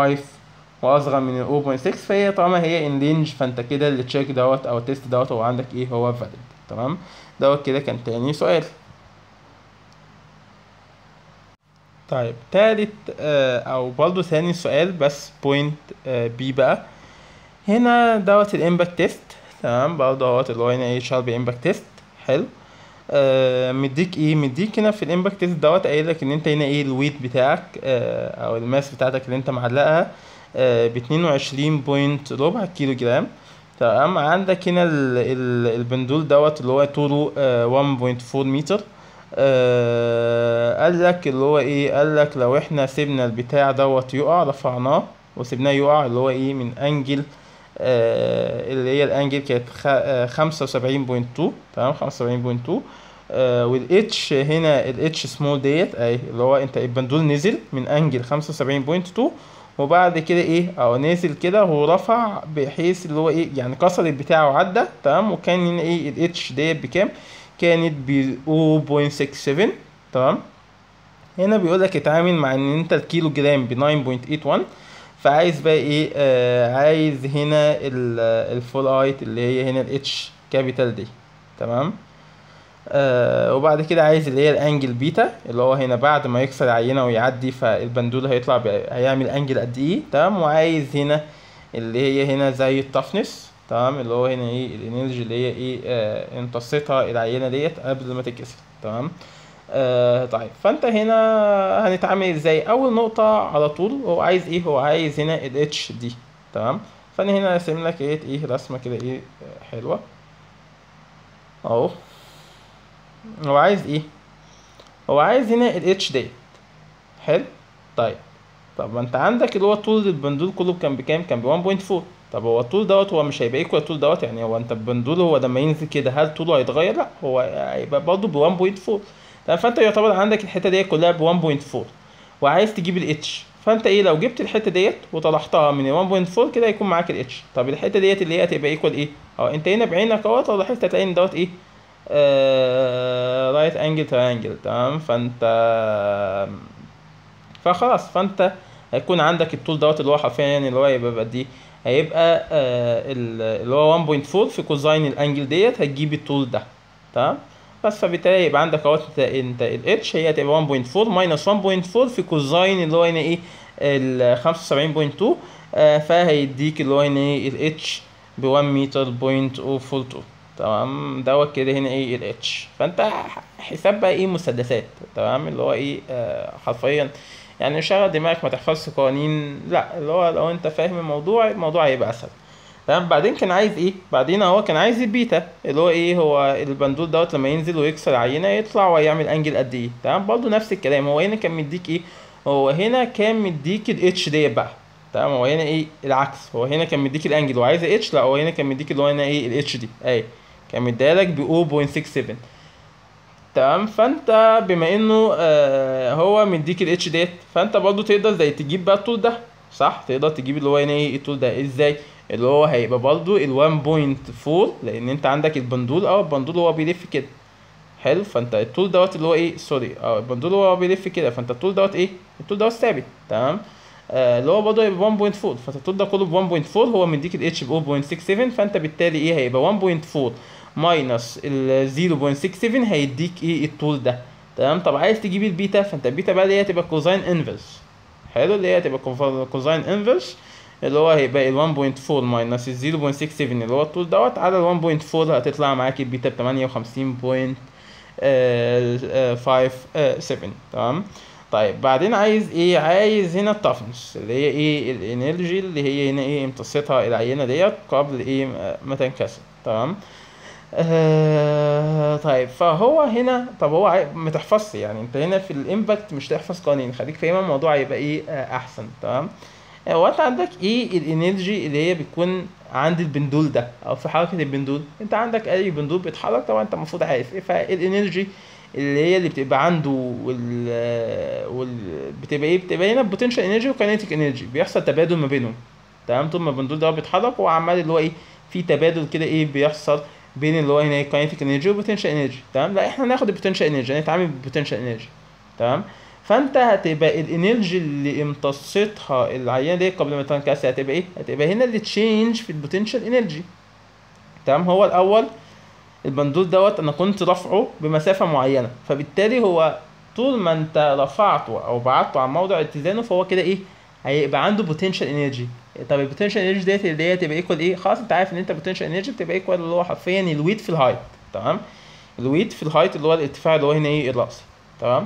واصغر من ال 0.6، فهي طالما هي ان رينج فانت كده التشيك دوت او التيست دوت هو عندك ايه هو فاليد، تمام؟ دوت كده كان تاني سؤال. طيب تالت او برضه ثاني سؤال بس بوينت بي بقى، هنا دوت الامباكت تيست، تمام؟ برضه دوت اللي هو هنا ايه شارب امباكت تيست، حلو. مديك ايه مديك هنا في الامباكت تيست دوت قايل لك ان انت هنا ايه الويت بتاعك او الماس بتاعتك اللي انت معلقها ب 22.4 كيلو جرام، تمام؟ عندك هنا البندول دوت اللي هو طوله 1.4 متر، قال لك اللي هو ايه قال لك لو احنا سيبنا البتاع دوت يقع رفعناه وسيبناه يقع اللي هو ايه من انجل اللي هي الانجل كانت 75.2، تمام؟ 75.2 والاتش هنا الاتش سمول ديت اهي اللي هو انت البندول نزل من انجل 75.2 وبعد كده ايه او نازل كده هو رفع بحيث اللي هو ايه يعني كسر البتاع وعدى، تمام؟ وكان هنا ايه الاتش ديت بكام؟ كانت ب 0.67، تمام؟ هنا بيقول لك اتعامل مع ان انت الكيلو جرام ب 9.81، فعايز بقى ايه عايز هنا الفول هايت اللي هي هنا الاتش كابيتال دي، تمام؟ وبعد كده عايز اللي هي الانجل بيتا اللي هو هنا بعد ما يكسر العينه ويعدي فالبندول هيطلع هيعمل انجل قد ايه، تمام؟ وعايز هنا اللي هي هنا زي التفنس، تمام؟ اللي هو هنا ايه الانرجي اللي هي ايه امتصتها العينه ديت قبل ما تتكسر، تمام؟ طيب فانت هنا هنتعامل ازاي؟ اول نقطه على طول هو عايز ايه هو عايز هنا الاتش دي، تمام؟ فانا هنا راسم لك ايه رسمه كده ايه حلوه اهو. هو عايز ايه هو عايز هنا الاتش ديت، حلو. طب ما انت عندك اللي هو طول البندول كله كان بكام؟ كان ب 1.4. طب هو الطول دوت هو مش هيبقى ايكوال الطول دوت، يعني هو انت البندول هو لما ينزل كده هل طوله هيتغير؟ لا هو هيبقى برضه ب 1.4، تمام؟ فانت يعتبر عندك الحته دي كلها ب 1.4 وعايز تجيب الاتش، فانت ايه لو جبت الحته ديت وطلعتها من ال 1.4 كده هيكون معاك الاتش. طب الحته ديت اللي هي هتبقى ايكوال ايه؟ انت هنا بعينك اهوت لاحظت هتلاقي ان دوت ايه رايت انجل تريانجل، تمام؟ فخلاص فانت هيكون عندك الطول دوت اللي هو حرفيا يعني اللي هو يبقى دي هيبقى اللي هو 1.4 في كوزاين الانجل ديت هتجيب الطول ده. تمام. بس فبالتالي يبقى عندك اهوت انت الاتش هي هتبقى 1.4 ماينس 1.4 في كوزاين اللي هو هنا ايه ال 75.2، فهيديك اللي هو هنا ايه الاتش ب 1 متر بوينت 042. تمام. دوت كده هنا ايه الاتش. فانت حساب بقى ايه مسدسات. تمام. اللي هو ايه حرفيا يعني شغل دماغك ما تحفظش قوانين، لا اللي هو لو انت فاهم الموضوع هيبقى اسهل. تمام. بعدين كان عايز ايه؟ بعدين هو كان عايز البيتا اللي هو ايه، هو البندول دوت لما ينزل ويكسر عينه يطلع ويعمل انجل قد ايه. تمام. برضه نفس الكلام، هو هنا كان مديك ايه؟ هو هنا كان مديك الاتش ديت بقى. تمام. هو هنا ايه العكس، هو هنا كان مديك الانجل وعايز اتش، لا هو هنا كان مديك اللي هو هنا ايه الاتش دي اهي كان مديهالك ب 0.67. تمام. فانت بما انه هو مديك الاتش ديت، فانت برضه تقدر زي تجيب بقى الطول ده، صح؟ تقدر تجيب اللي هو هنا ايه الطول ده ازاي؟ اللي هو هيبقى برضه ال 1.4 لان انت عندك البندول البندول هو بيلف كده. حلو. فانت الطول دوت اللي هو ايه سوري البندول هو بيلف كده، فانت الطول دوت ايه الطول دوت ثابت. تمام. اللي هو برضه هيبقى 1.4، فانت الطول ده كله ب 1.4، هو مديك الاتش ب 0.67، فانت بالتالي ايه هيبقى 1.4 ماينس ال 0.67 هيديك ايه الطول ده. تمام. طب عايز تجيب البيتا، فانت البيتا بقى اللي هي هتبقى كوزاين انفرس. حلو. اللي هي هتبقى كوزاين انفرس اللي هو هيبقى ال 1.4 ماينس ال 0.67 اللي هو الطول دوت على ال 1.4 هتطلع معاك البيتا ب 58.57. تمام. طيب بعدين عايز ايه؟ عايز هنا التافنس اللي هي ايه الانرجي اللي هي هنا ايه امتصتها العينه ديت قبل ايه ما تنكسر. تمام. طيب فهو هنا طب هو ما تحفظش يعني انت هنا في الامباكت مش تحفظ قوانين، خليك فاهم الموضوع هيبقى ايه احسن. تمام. هو انت عندك ايه الانرجي اللي هي بتكون عند البندول ده او في حركه البندول؟ انت عندك اي بندول بيتحرك طبعا انت المفروض عارف ايه، فالانرجي اللي هي اللي بتبقى عنده بتبقى ايه؟ بتبقى هنا بوتنشال انرجي وكاينيتيك انرجي بيحصل تبادل ما بينهم. تمام. طول ما البندول ده بيتحرك هو عمال اللي هو ايه في تبادل كده ايه بيحصل بين اللي هو هنا كاينيتيك انرجي وبوتنشال انرجي. تمام. لا احنا هناخد البوتنشال انرجي، هنتعامل بالبوتنشال انرجي. تمام. فانت هتبقى الانرجي اللي امتصتها العينه دي قبل ما تنكسر هتبقى ايه؟ هتبقى هنا اللي تشينج في البوتنشال انرجي. تمام. هو الاول البندول دوت انا كنت رافعه بمسافه معينه، فبالتالي هو طول ما انت رفعته او بعدته عن موضع اتزانه فهو كده ايه هيبقى عنده بوتنشال انرجي. طب البوتنشال انرجي ديت اللي هي تبقى ايكوال ايه؟ خلاص انت عارف ان انت بوتنشال انرجي بتبقى ايكوال اللي هو حرفيا الويت في الهايت. تمام. الويت في الهايت اللي هو الارتفاع اللي هو هنا ايه الرأسي. تمام.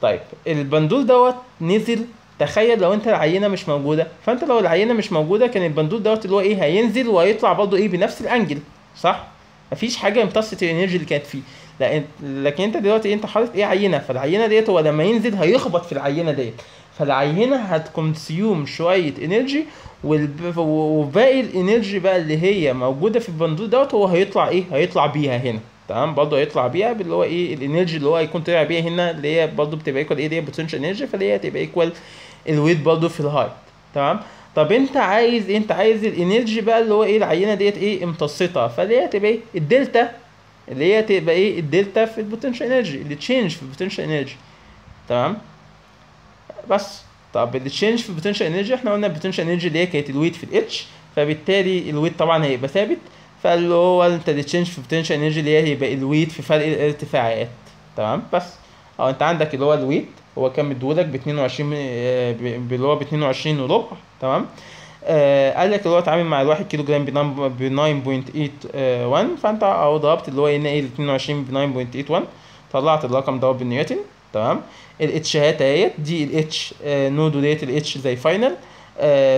طيب البندول دوت نزل، تخيل لو انت العينه مش موجوده، فانت لو العينه مش موجوده كان البندول دوت اللي هو ايه هينزل وهيطلع برضه ايه بنفس الانجل، صح؟ مفيش حاجه امتصت الانرجي اللي كانت فيه. لكن انت دلوقتي انت حاطط ايه عينه، فالعينه ديت هو لما ينزل هيخبط في العينه ديت، فالعينه هتكونسيوم شويه انرجي، وباقي الانرجي بقى اللي هي موجوده في البندول دوت هو هيطلع ايه هيطلع بيها هنا. تمام. برضه هيطلع بيها باللي هو ايه الانرجي اللي هو هيكون طلع بيها هنا اللي هي برضه بتبقى ايكوال ايه دي بوتنشال انرجي، فاللي هي هتبقى ايكوال الويت برضه في الهايت. تمام. طب انت عايز ايه؟ انت عايز الانرجي بقى اللي هو ايه العينه ديت ايه امتصتها، فاللي هي هتبقى ايه الدلتا اللي هي تبقى ايه الدلتا في البوتنشال انرجي اللي تشينج في البوتنشال انرجي. تمام. بس طب اللي تشينج في البوتنشال انرجي احنا قلنا البوتنشال انرجي اللي هي كانت الويت في الاتش، فبالتالي الويت طبعا هيبقى ثابت، فاللي هو انت اللي تشينج في البوتنشال انرجي اللي هي هيبقى الويت في فرق الارتفاعات. تمام. بس انت عندك اللي هو الويت هو كان مديهولك ب 22 اللي هو ب 22 وربع. تمام. قال لك اللي هو اتعامل مع الواحد كيلو جرام ب 9.81، فانت او ضربت اللي هو هنا ايه ال 22 ب 9.81 طلعت الرقم ده بالنيوتن. تمام. الاتشات اهيت دي الاتش نودو ديت الاتش زي فاينل.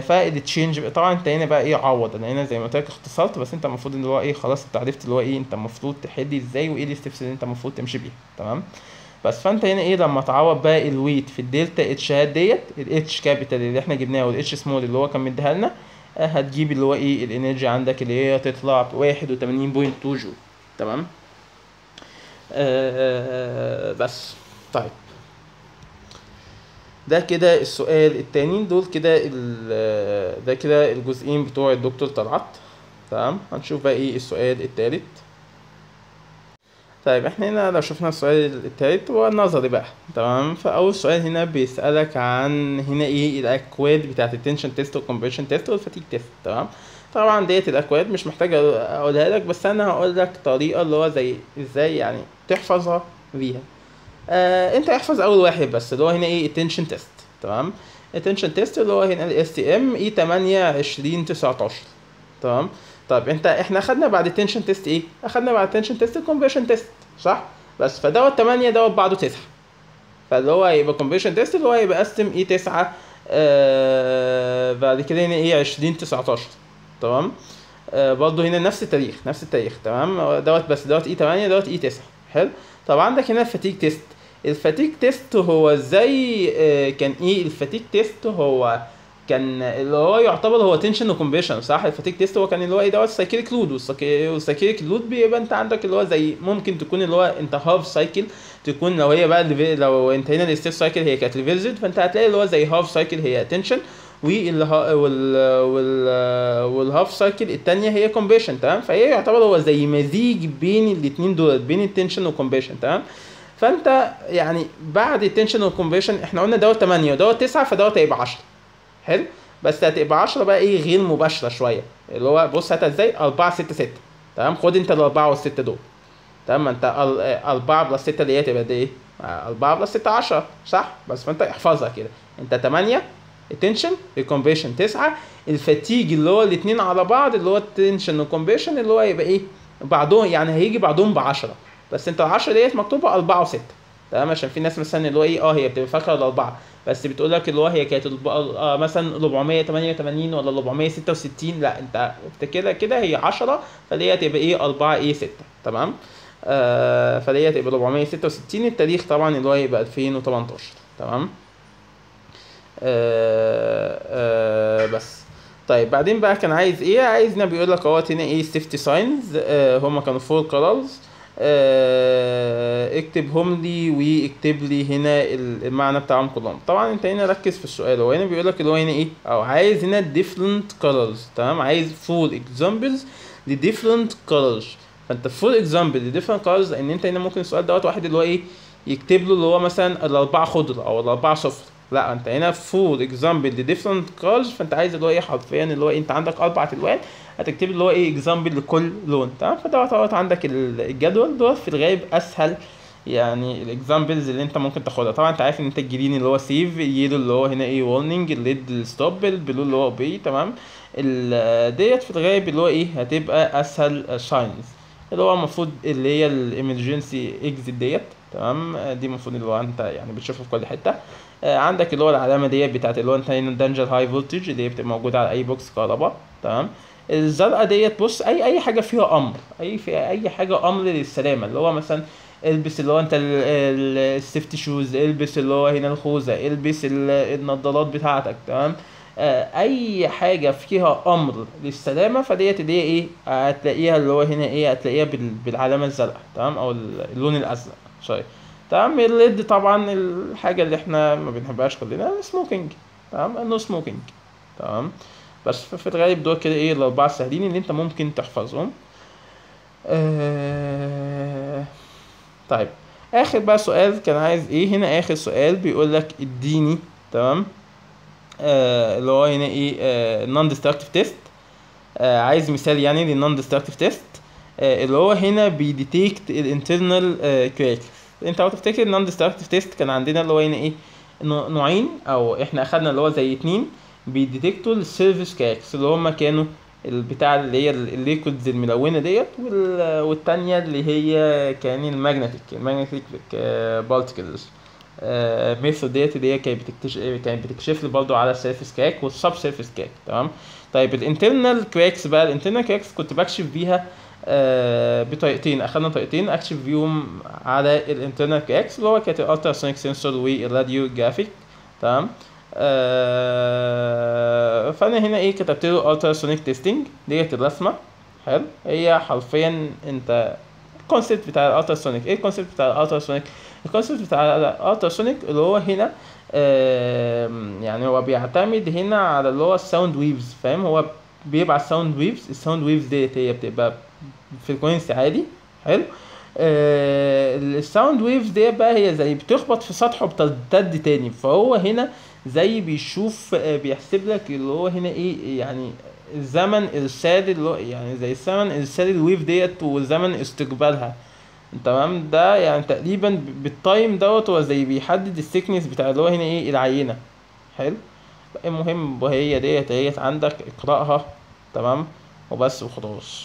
فالتشينج طبعا انت هنا بقى ايه عوض، انا هنا زي ما قلت لك اختصرت، بس انت المفروض اللي هو ايه خلاص انت عرفت اللي هو ايه انت المفروض تحل ازاي وايه الستبس اللي انت المفروض تمشي بيها. تمام. بس فانت هنا ايه لما تعوض بقى الويت في الدلتا اتشات ديت الاتش كابيتال اللي احنا جبناها والاتش سمول اللي هو كان مديها لنا هتجيب اللي هو ايه الانرجي عندك اللي هي تطلع ب 81.2 جول. تمام. بس طيب ده كده السؤال التاني، دول كده ده كده الجزئين بتوع الدكتور طلعت. تمام. هنشوف بقى ايه السؤال التالت. طيب احنا هنا لو شفنا السؤال التالت هو النظري بقى، تمام. فاول سؤال هنا بيسألك عن هنا ايه الاكواد بتاعت التنشن تيست والكونفرشن تيست والفاتيج تيست، تمام. طبعا ديت الاكواد مش محتاج اقولها لك، بس انا هقول لك طريقه اللي هو زي ازاي يعني تحفظها بيها. انت احفظ اول واحد بس اللي هو هنا ايه التنشن تيست، تمام. التنشن تيست اللي هو هنا الاس تي ام اي 8/2019، تمام. طيب احنا اخدنا بعد التنشن تيست ايه؟ اخدنا بعد التنشن تيست الكونفرشن تيست، صح؟ بس فدوت 8 دوت بعده 9، فاللي هو هيبقى كونفرشن تيست اللي هو هيبقى قسم ايه 9 بعد كده هنا ايه 2019، تمام. برضه هنا نفس التاريخ نفس التاريخ، تمام. دوت بس دوت اي 8 دوت اي 9، حلو. طب عندك هنا الفاتيج تيست. الفاتيج تيست هو زي كان ايه الفاتيج تيست هو كان اللي هو يعتبر هو تنشن وكومبريشن، صح؟ الفاتيج تيست هو كان اللي هو ايه دوت السايكليك لود، والسايكليك لود بيبقى انت عندك اللي هو زي ممكن تكون اللي هو انت هاف سايكل تكون لو هي بقى لو انت هنا الستيب سايكل هي كانت ريفرسد، فانت هتلاقي اللي هو زي هاف سايكل هي تنشن والهاف سايكل التانية هي كومبريشن، تمام. فهي يعتبر هو زي مزيج بين الاتنين دول بين التنشن والكومبريشن، تمام. فانت يعني بعد التنشن والكومبريشن احنا قلنا دوت 8 ودوت 9 فدوت هيبقى 10، حلو. بس هتبقى 10 بقى ايه غير مباشره شويه، اللي هو بص هاتها ازاي 4 6 6، تمام. خد انت الاربعه والسته دول، تمام. ما انت 4 بلس 6 اللي هي تبقى قد ايه؟ 4 بلس 6 10، صح؟ بس فانت احفظها كده، انت 8 التنشن الكومبريشن 9 الفاتيج اللي هو الاثنين على بعض اللي هو التنشن والكومبريشن اللي هو يبقى ايه بعدهم، يعني هيجي بعدهم ب 10، بس انت ال 10 ديت مكتوبه 4 و6، تمام. عشان في ناس مثلا اللي هو ايه هي بتبقى فاكره الاربعه بس بتقول لك اللي هو هي كانت مثلا 488 ولا 466، لا انت كده كده هي 10 فدي هتبقى ايه 4 ايه 6، تمام. فدي هتبقى 466 التاريخ طبعا اللي هو هيبقى 2018، تمام. بس طيب بعدين بقى كان عايز ايه؟ عايزنا بيقول لك اهوت هنا ايه سيفتي ساينز، هما كانوا 4 كولرز، اكتبهم لي واكتب لي هنا المعنى بتاعهم كلهم. طبعا انت هنا ركز في السؤال، هو هنا بيقول لك اللي هو هنا ايه او عايز هنا different colors، تمام. عايز full examples ل different colors، فانت full example ل different colors لان انت هنا ممكن السؤال دوت واحد اللي هو ايه يكتب له اللي هو مثلا الاربعه خضر او الاربعه صفر، لا انت هنا فول اكزامبل لديفرنت كارز، فانت عايز اللي هو ايه حرفيا اللي هو انت عندك 4 الوان هتكتب اللي هو ايه اكزامبل لكل لون، تمام. فدوت عندك الجدول دوت في الغالب اسهل يعني الاكزامبلز اللي انت ممكن تاخدها. طبعا انت عارف ان انت الجرين اللي هو سيف، اليلو اللي هو هنا ايه وارنينج، الليد ستوب، البلو اللي هو بي، تمام. ديت في الغالب اللي هو ايه هتبقى اسهل ساينز اللي هو المفروض اللي هي الامرجنسي اكزيت ديت، تمام. دي المفروض اللي هو انت يعني بتشوفها في كل حته. عندك اللي هو العلامه ديت بتاعت اللي هو انت هنا دانجر هاي فولتج اللي هي بتبقى موجوده على اي بوكس كهرباء، تمام. الزرقاء ديت بص اي حاجه فيها امر، اي حاجه امر للسلامه اللي هو مثلا البس اللي هو انت السيفتي شوز، البس اللي هو هنا الخوذه، البس النضارات بتاعتك، تمام. اي حاجه فيها امر للسلامه فديت اللي هي ايه هتلاقيها اللي هو هنا ايه هتلاقيها بالعلامه الزرقاء، تمام، او اللون الازرق سوري، تمام. الليد طبعا الحاجه اللي احنا ما بنحبهاش كلنا السموكينج، تمام، النو سموكينج، تمام. بس في الغالب دول كده ايه الاربعه السهلين اللي انت ممكن تحفظهم. طيب اخر بقى سؤال كان عايز ايه هنا، اخر سؤال بيقول لك اديني، تمام، اللي هو هنا ايه نون ديستركتيف تيست، عايز مثال يعني للنون ديستركتيف تيست اللي هو هنا بيديتكت الانترنال كراك. انت لو تفتكر النون ديستركتيف تيست كان عندنا اللي هو هنا ايه نوعين، او احنا اخدنا اللي هو زي 2 بيديتكتوا السيرفيس كراكس اللي هما كانوا البتاع اللي هي الليكويدز الملونه ديت، والتانية اللي هي كان الماجنتيك بارتكلز ميثود ديت اللي هي كانت بتكشف لي برضه على السيرفيس كراك والسب سيرفيس كراك، تمام. طيب الانترنال كراكس بقى، الانترنال كراكس كنت بكشف بيها بطريقتين، اخدنا طريقتين اكشف بيهم على الانترنال كراكس اللي هو كانت الالتراسونيك سنسور والراديو جرافيك، تمام. فانا هنا ايه كتبت له التراسونيك تيستنج ديت الرسمه، حلو. هي حرفيا انت الكونسيبت بتاع الالتراسونيك، ايه الكونسيبت بتاع الالتراسونيك؟ الكونسيبت بتاع الالتراسونيك اللي هو هنا يعني هو بيعتمد هنا على اللي هو الساوند ويفز، فاهم؟ هو بيبعت ساوند ويفز، الساوند ويفز ديت هي بتبقى فريكوينسي عادي، حلو. الساوند ويفز دي بقى هي زي بتخبط في سطحه وبترتد تاني، فهو هنا زي بيشوف بيحسب لك اللي هو هنا ايه يعني زمن ارسال اللي هو يعني زي زمن ارسال الويف ديت وزمن استقبالها. تمام، ده يعني تقريبا بالتايم دوت هو زي بيحدد السيكنس بتاع اللي هو هنا ايه العينة. حلو. المهم وهي ديت عندك اقرأها. تمام، وبس وخلاص.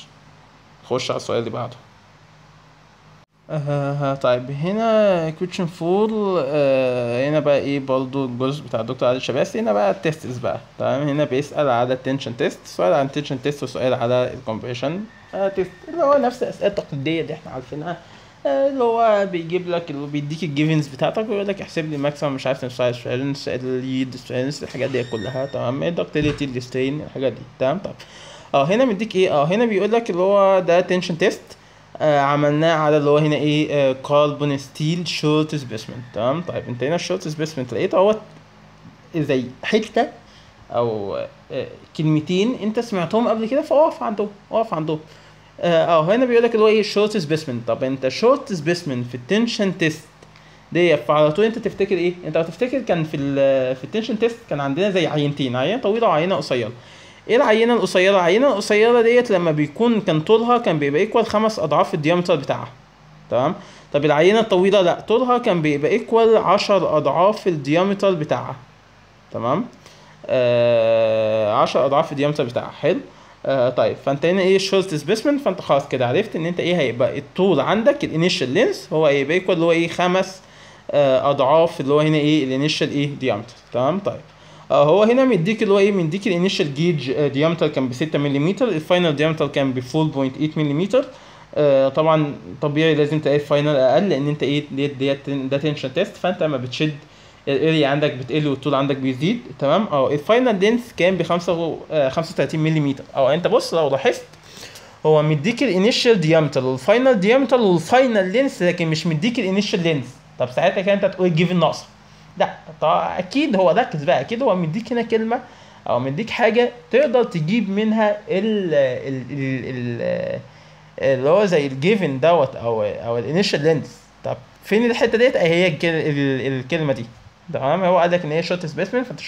خش على السؤال اللي بعده. طيب هنا question 4. هنا بقى ايه برضو الجزء بتاع الدكتور عادل شباسي. هنا بقى التستس بقى. تمام، هنا بيسأل على التنشن تيست، سؤال عن التنشن تيست وسؤال على الكومبريشن تيست، اللي هو نفس الأسئلة التقليدية اللي احنا عارفينها. اللي هو بيجيب لك اللي بيديك الجيفنز بتاعتك ويقول لك احسب لي ماكسيمم مش عارف سايز فرينس الليد فرينس الحاجات دي كلها. تمام، الدكتيليتي الستين الحاجات دي. تمام. طب هنا مديك ايه هنا بيقول لك اللي هو ده تنشن تيست عملناه على اللي هو هنا ايه كاربون ستيل شورت سبيسمنت. تمام. طيب انت هنا الشورت سبيسمنت لقيت اهوت زي حته او كلمتين انت سمعتهم قبل كده، فاقف عندهم اقف عندهم. هنا بيقول لك اللي هو ايه شورت سبيسمنت. طب انت شورت سبيسمنت في التنشن تيست دي فعلى طول انت تفتكر ايه؟ انت هتفتكر كان في التنشن تيست كان عندنا زي عينتين، عينه طويله وعينه قصيره. ايه العينه القصيره؟ العينه القصيره ديت لما بيكون كان طولها كان بيبقى ايكوال 5 اضعاف الديامتر بتاعها. تمام. طب العينه الطويله لا، طولها كان بيبقى ايكوال 10 اضعاف الديامتر بتاعها. تمام. 10 اضعاف الديامتر بتاعها. حلو. طيب فانت هنا ايه شورت سبيسمنت، فانت خلاص كده عرفت ان انت ايه هيبقى الطول عندك الانيشال لينس هو هيبقى ايكوال اللي هو ايه 5 اضعاف اللي هو هنا ايه الانيشال ايه ديامتر. تمام. طيب هو هنا مديك اللي هو ايه مديك الانيشال جيج ديامتر كان ب 6 ملم، الفاينل ديامتر كان ب 4.8 ملم. طبعا طبيعي لازم تلاقي الفاينل اقل لان انت ايه ديت ده تنشن تيست، فانت لما بتشد الاريا عندك بتقل والطول عندك بيزيد. تمام. الفاينل لينث كان ب 35 ملم. انت بص لو لاحظت هو مديك الانيشال ديامتر والفاينل ديامتر والفاينل لينث لكن مش مديك الانيشال لينث. طب ساعتها كده انت تقول الجيفن ناقصه. لا طبعا اكيد هو ركز بقى، اكيد هو مديك هنا كلمه او مديك حاجه تقدر تجيب منها اللي هو زي الجيفن دوت او الانيشال لينث. طب فين الحته ديت؟ هي الكلمه دي. تمام. هو قال لك ان هي شورت سبيسمنت، فانت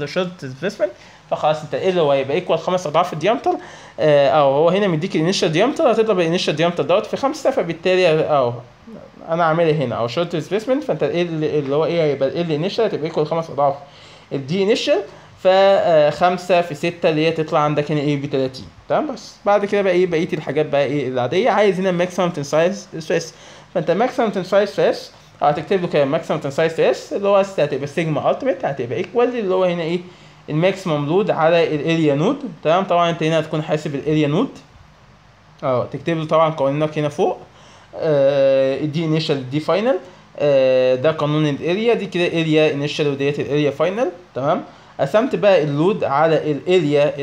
شورت سبيسمنت فخلاص انت ايه اللي هو هيبقى ايكوال 5 اضعاف الديامتر. هو هنا مديك الانيشال ديامتر، هتضرب الانيشال ديامتر دوت في 5، فبالتالي انا عاملها هنا او شورت سبيسمنت، فانت ايه اللي هو ايه هيبقى ايه الانيشال هتبقى ايكوال 5 اضعاف الدي انيشال، ف 5 في 6 اللي هي تطلع عندك هنا ايه ب 30. تمام. بس بعد كده بقى ايه بقيه الحاجات بقى ايه العاديه. عايز هنا ماكسيمم تنسايز ستريس، فانت ماكسيمم تنسايز ستريس هتكتب له كده ماكسيمم تنسايز ستريس اللي هو هتبقى سيجما التيميت هتبقى ايكوال اللي هو هنا ايه الماكسيمم لود على الاريا نود. تمام. طبعا انت هنا هتكون حاسب الاريا نود. تكتب له طبعا قوانينك هنا فوق. دي انيشال دي فاينل. ده قانون الاريا دي كده اريا انيشال وديت الاريا فاينل. تمام. قسمت بقى اللود على الاريا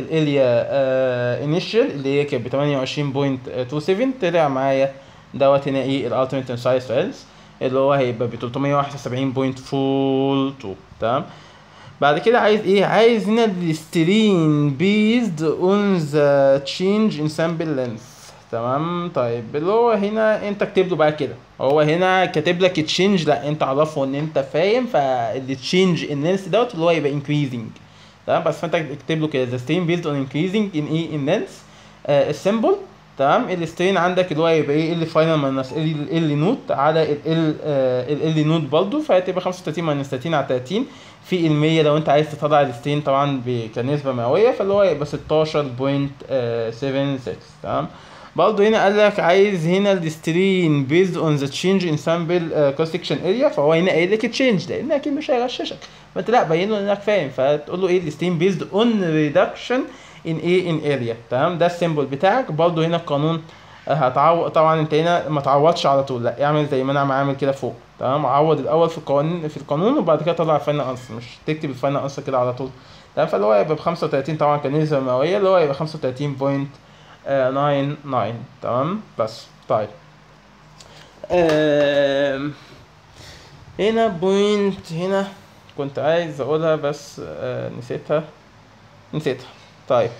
انيشال اللي هي كانت ب 28.27 طلع معايا دوت هنا ايه الالتيميت تنسايل سترينث اللي هو هيبقى ب 371.42. تمام. بعد كده عايز ايه؟ عايز هنا السترين بيزد اون ذا تشينج ان سامبل لينث. تمام. طيب اللي هو هنا انت اكتب له بقى كده، هو هنا كاتب لك تشينج، لا انت عرفه ان انت فاهم، فالتشينج ان لينث دوت اللي هو يبقى انكريزنج. تمام. بس فانت اكتب له كده ذا سترين بيزد اون انكريزنج ان ايه ان لينث السيمبل. تمام. السترين عندك اللي هو يبقى ايه ال فاينل ماينس ال نوت على ال نوت برضه، فهتبقى 35 ماينس 30 على 30 في المية لو انت عايز تطلع السترين طبعا كنسبة مئوية، فاللي هو يبقى 16.76. تمام. برضه هنا قال لك عايز هنا السترين بيزد اون ذا تشينج ان سامبل كروس سكشن اريا، فهو هنا قايل لك تشينج لان اكيد مش هيغششك، فانت لا بين له انك فاهم، فتقول له ايه السترين بيزد اون ريدكشن ان ايه ان اريا. تمام. ده السيمبل بتاعك. برضه هنا القانون هتعوض طبعا، انت هنا ما تعوضش على طول، لا اعمل زي ما انا عامل كده فوق. تمام. عوض الاول في القانون وبعد كده طلع الفاينل انسر، مش تكتب الفاينل انسر كده على طول. تمام. فاللي هو يبقى ب 35 طبعا كنسبة مئوية اللي هو يبقى 35.99. تمام. بس طيب هنا بوينت هنا كنت عايز اقولها بس نسيتها. طيب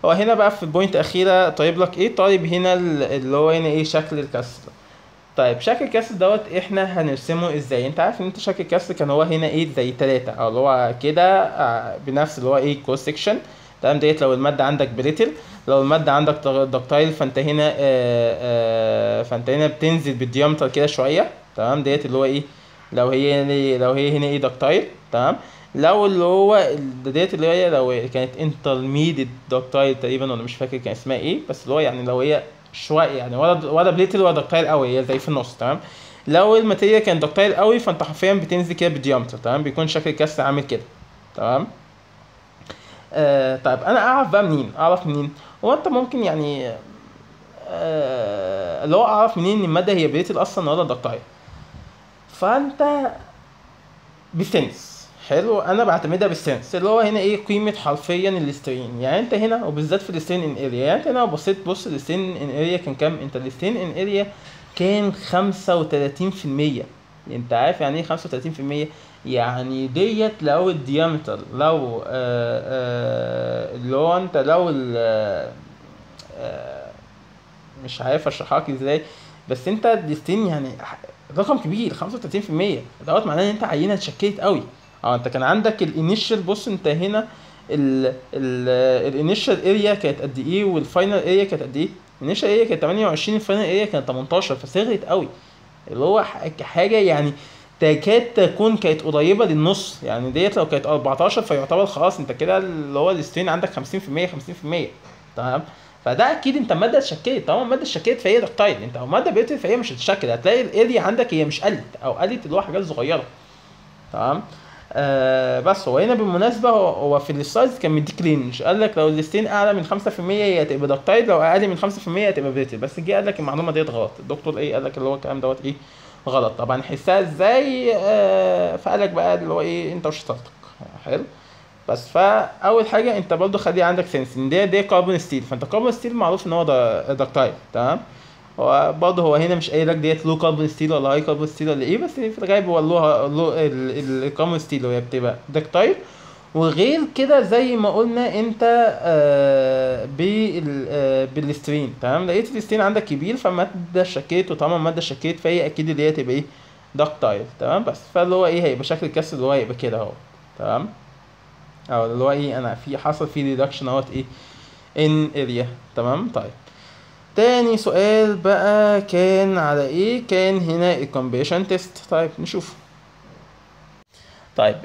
هو هنا بقى في البوينت الاخيره طيب لك ايه طالب هنا اللي هو هنا ايه شكل الكسر. طيب شكل الكسر دوت احنا هنرسمه ازاي؟ انت عارف ان انت شكل الكسر كان هو هنا ايه زي 3 او اللي هو كده بنفس اللي هو ايه كروس سكشن. تمام، ديت لو الماده عندك بريتل. لو الماده عندك دكتايل فانت هنا فانت هنا بتنزل بالديامتر كده شويه. تمام، ديت اللي هو ايه لو هي هنا ايه دكتايل. تمام، لو اللي هو ديت اللي هي لو كانت انترميديت دكتايل تقريبا، ولا مش فاكر كان اسمها ايه، بس اللي هو يعني لو هي شويه يعني ولا بليتل ولا دكتايل قوي، هي زي في النص. تمام، لو الماتيريال كان دكتايل قوي فانت حرفيا بتنزل كده بالديامتر. تمام، بيكون شكل الكسر عامل كده. تمام. طيب انا اعرف بقى منين؟ اعرف منين؟ هو انت ممكن يعني اللي هو اعرف منين ان الماده هي بليتل اصلا ولا دكتايل؟ فانت بالسنس. حلو، انا بعتمدها بالسنس اللي هو هنا ايه قيمه حرفيا الاسترين. يعني انت هنا وبالذات في الاسترين ان اريا، يعني انت هنا لو بصيت بص الاسترين ان اريا كان كام؟ انت الاسترين ان اريا كان 35%. انت عارف يعني ايه 35%؟ يعني ديت لو الديامتر لو اللي هو انت لو مش عارف اشرحها لك ازاي، بس انت الاسترين يعني رقم كبير 35%. دوت معناه ان انت عينه اتشكلت قوي. انت كان عندك الانيشال، بص انت هنا الانيشال اريا كانت قد ايه والفاينل اريا كانت قد ايه؟ الانيشال اريا كانت 28، الفاينل اريا كانت 18، فصغرت قوي. اللي هو حاجه يعني تكاد تكون كانت قريبه للنص. يعني ديت لو كانت 14 فيعتبر خلاص انت كده اللي هو السترين عندك 50%. تمام، فده اكيد انت الماده اتشكلت. طالما الماده اتشكلت فهي دكتايل. انت لو الماده بقيت فهي مش هتتشكل، هتلاقي الاريا عندك هي مش قلت او قلت اللي هو حاجات صغيره. تمام. بس هو هنا بالمناسبه هو في السلايدز كان مديك رينج، قال لك لو الستين اعلى من 5% هي هتبقى دكتايل، لو اقل من 5% هتبقى بريتل. بس جه قال لك المعلومه ديت غلط. الدكتور ايه قال لك اللي هو الكلام دوت ايه غلط. طبعا نحسها ازاي؟ فقال لك بقى اللي هو ايه انت وشطارتك. حلو. بس فاول حاجه انت برضو خلي عندك سنس ان دي كاربون ستيل. فانت كاربون ستيل معروف ان هو دكتايل. تمام، هو برضه هو هنا مش قايل لك ديت لو كاربون ستيل ولا هاي كاربون ستيل ولا ايه، بس في الغالب هو له الكاربون ستيل وهي بتبقى دكتايل. وغير كده زي ما قلنا انت بالسترين. تمام، لقيت السترين عندك كبير فماده شكيت، وطالما الماده شكيت فهي اكيد اللي هي تبقى ايه دكتايل. تمام، بس فاللي هو ايه هيبقى شكل الكسر اللي هو هيبقى كده اهو. تمام، او اللي هو ايه انا في حصل فيه ريدكشن اهوت ايه ان اريا. تمام. طيب تاني سؤال بقى كان على ايه؟ كان هنا الكومبيشن تيست. طيب نشوف. طيب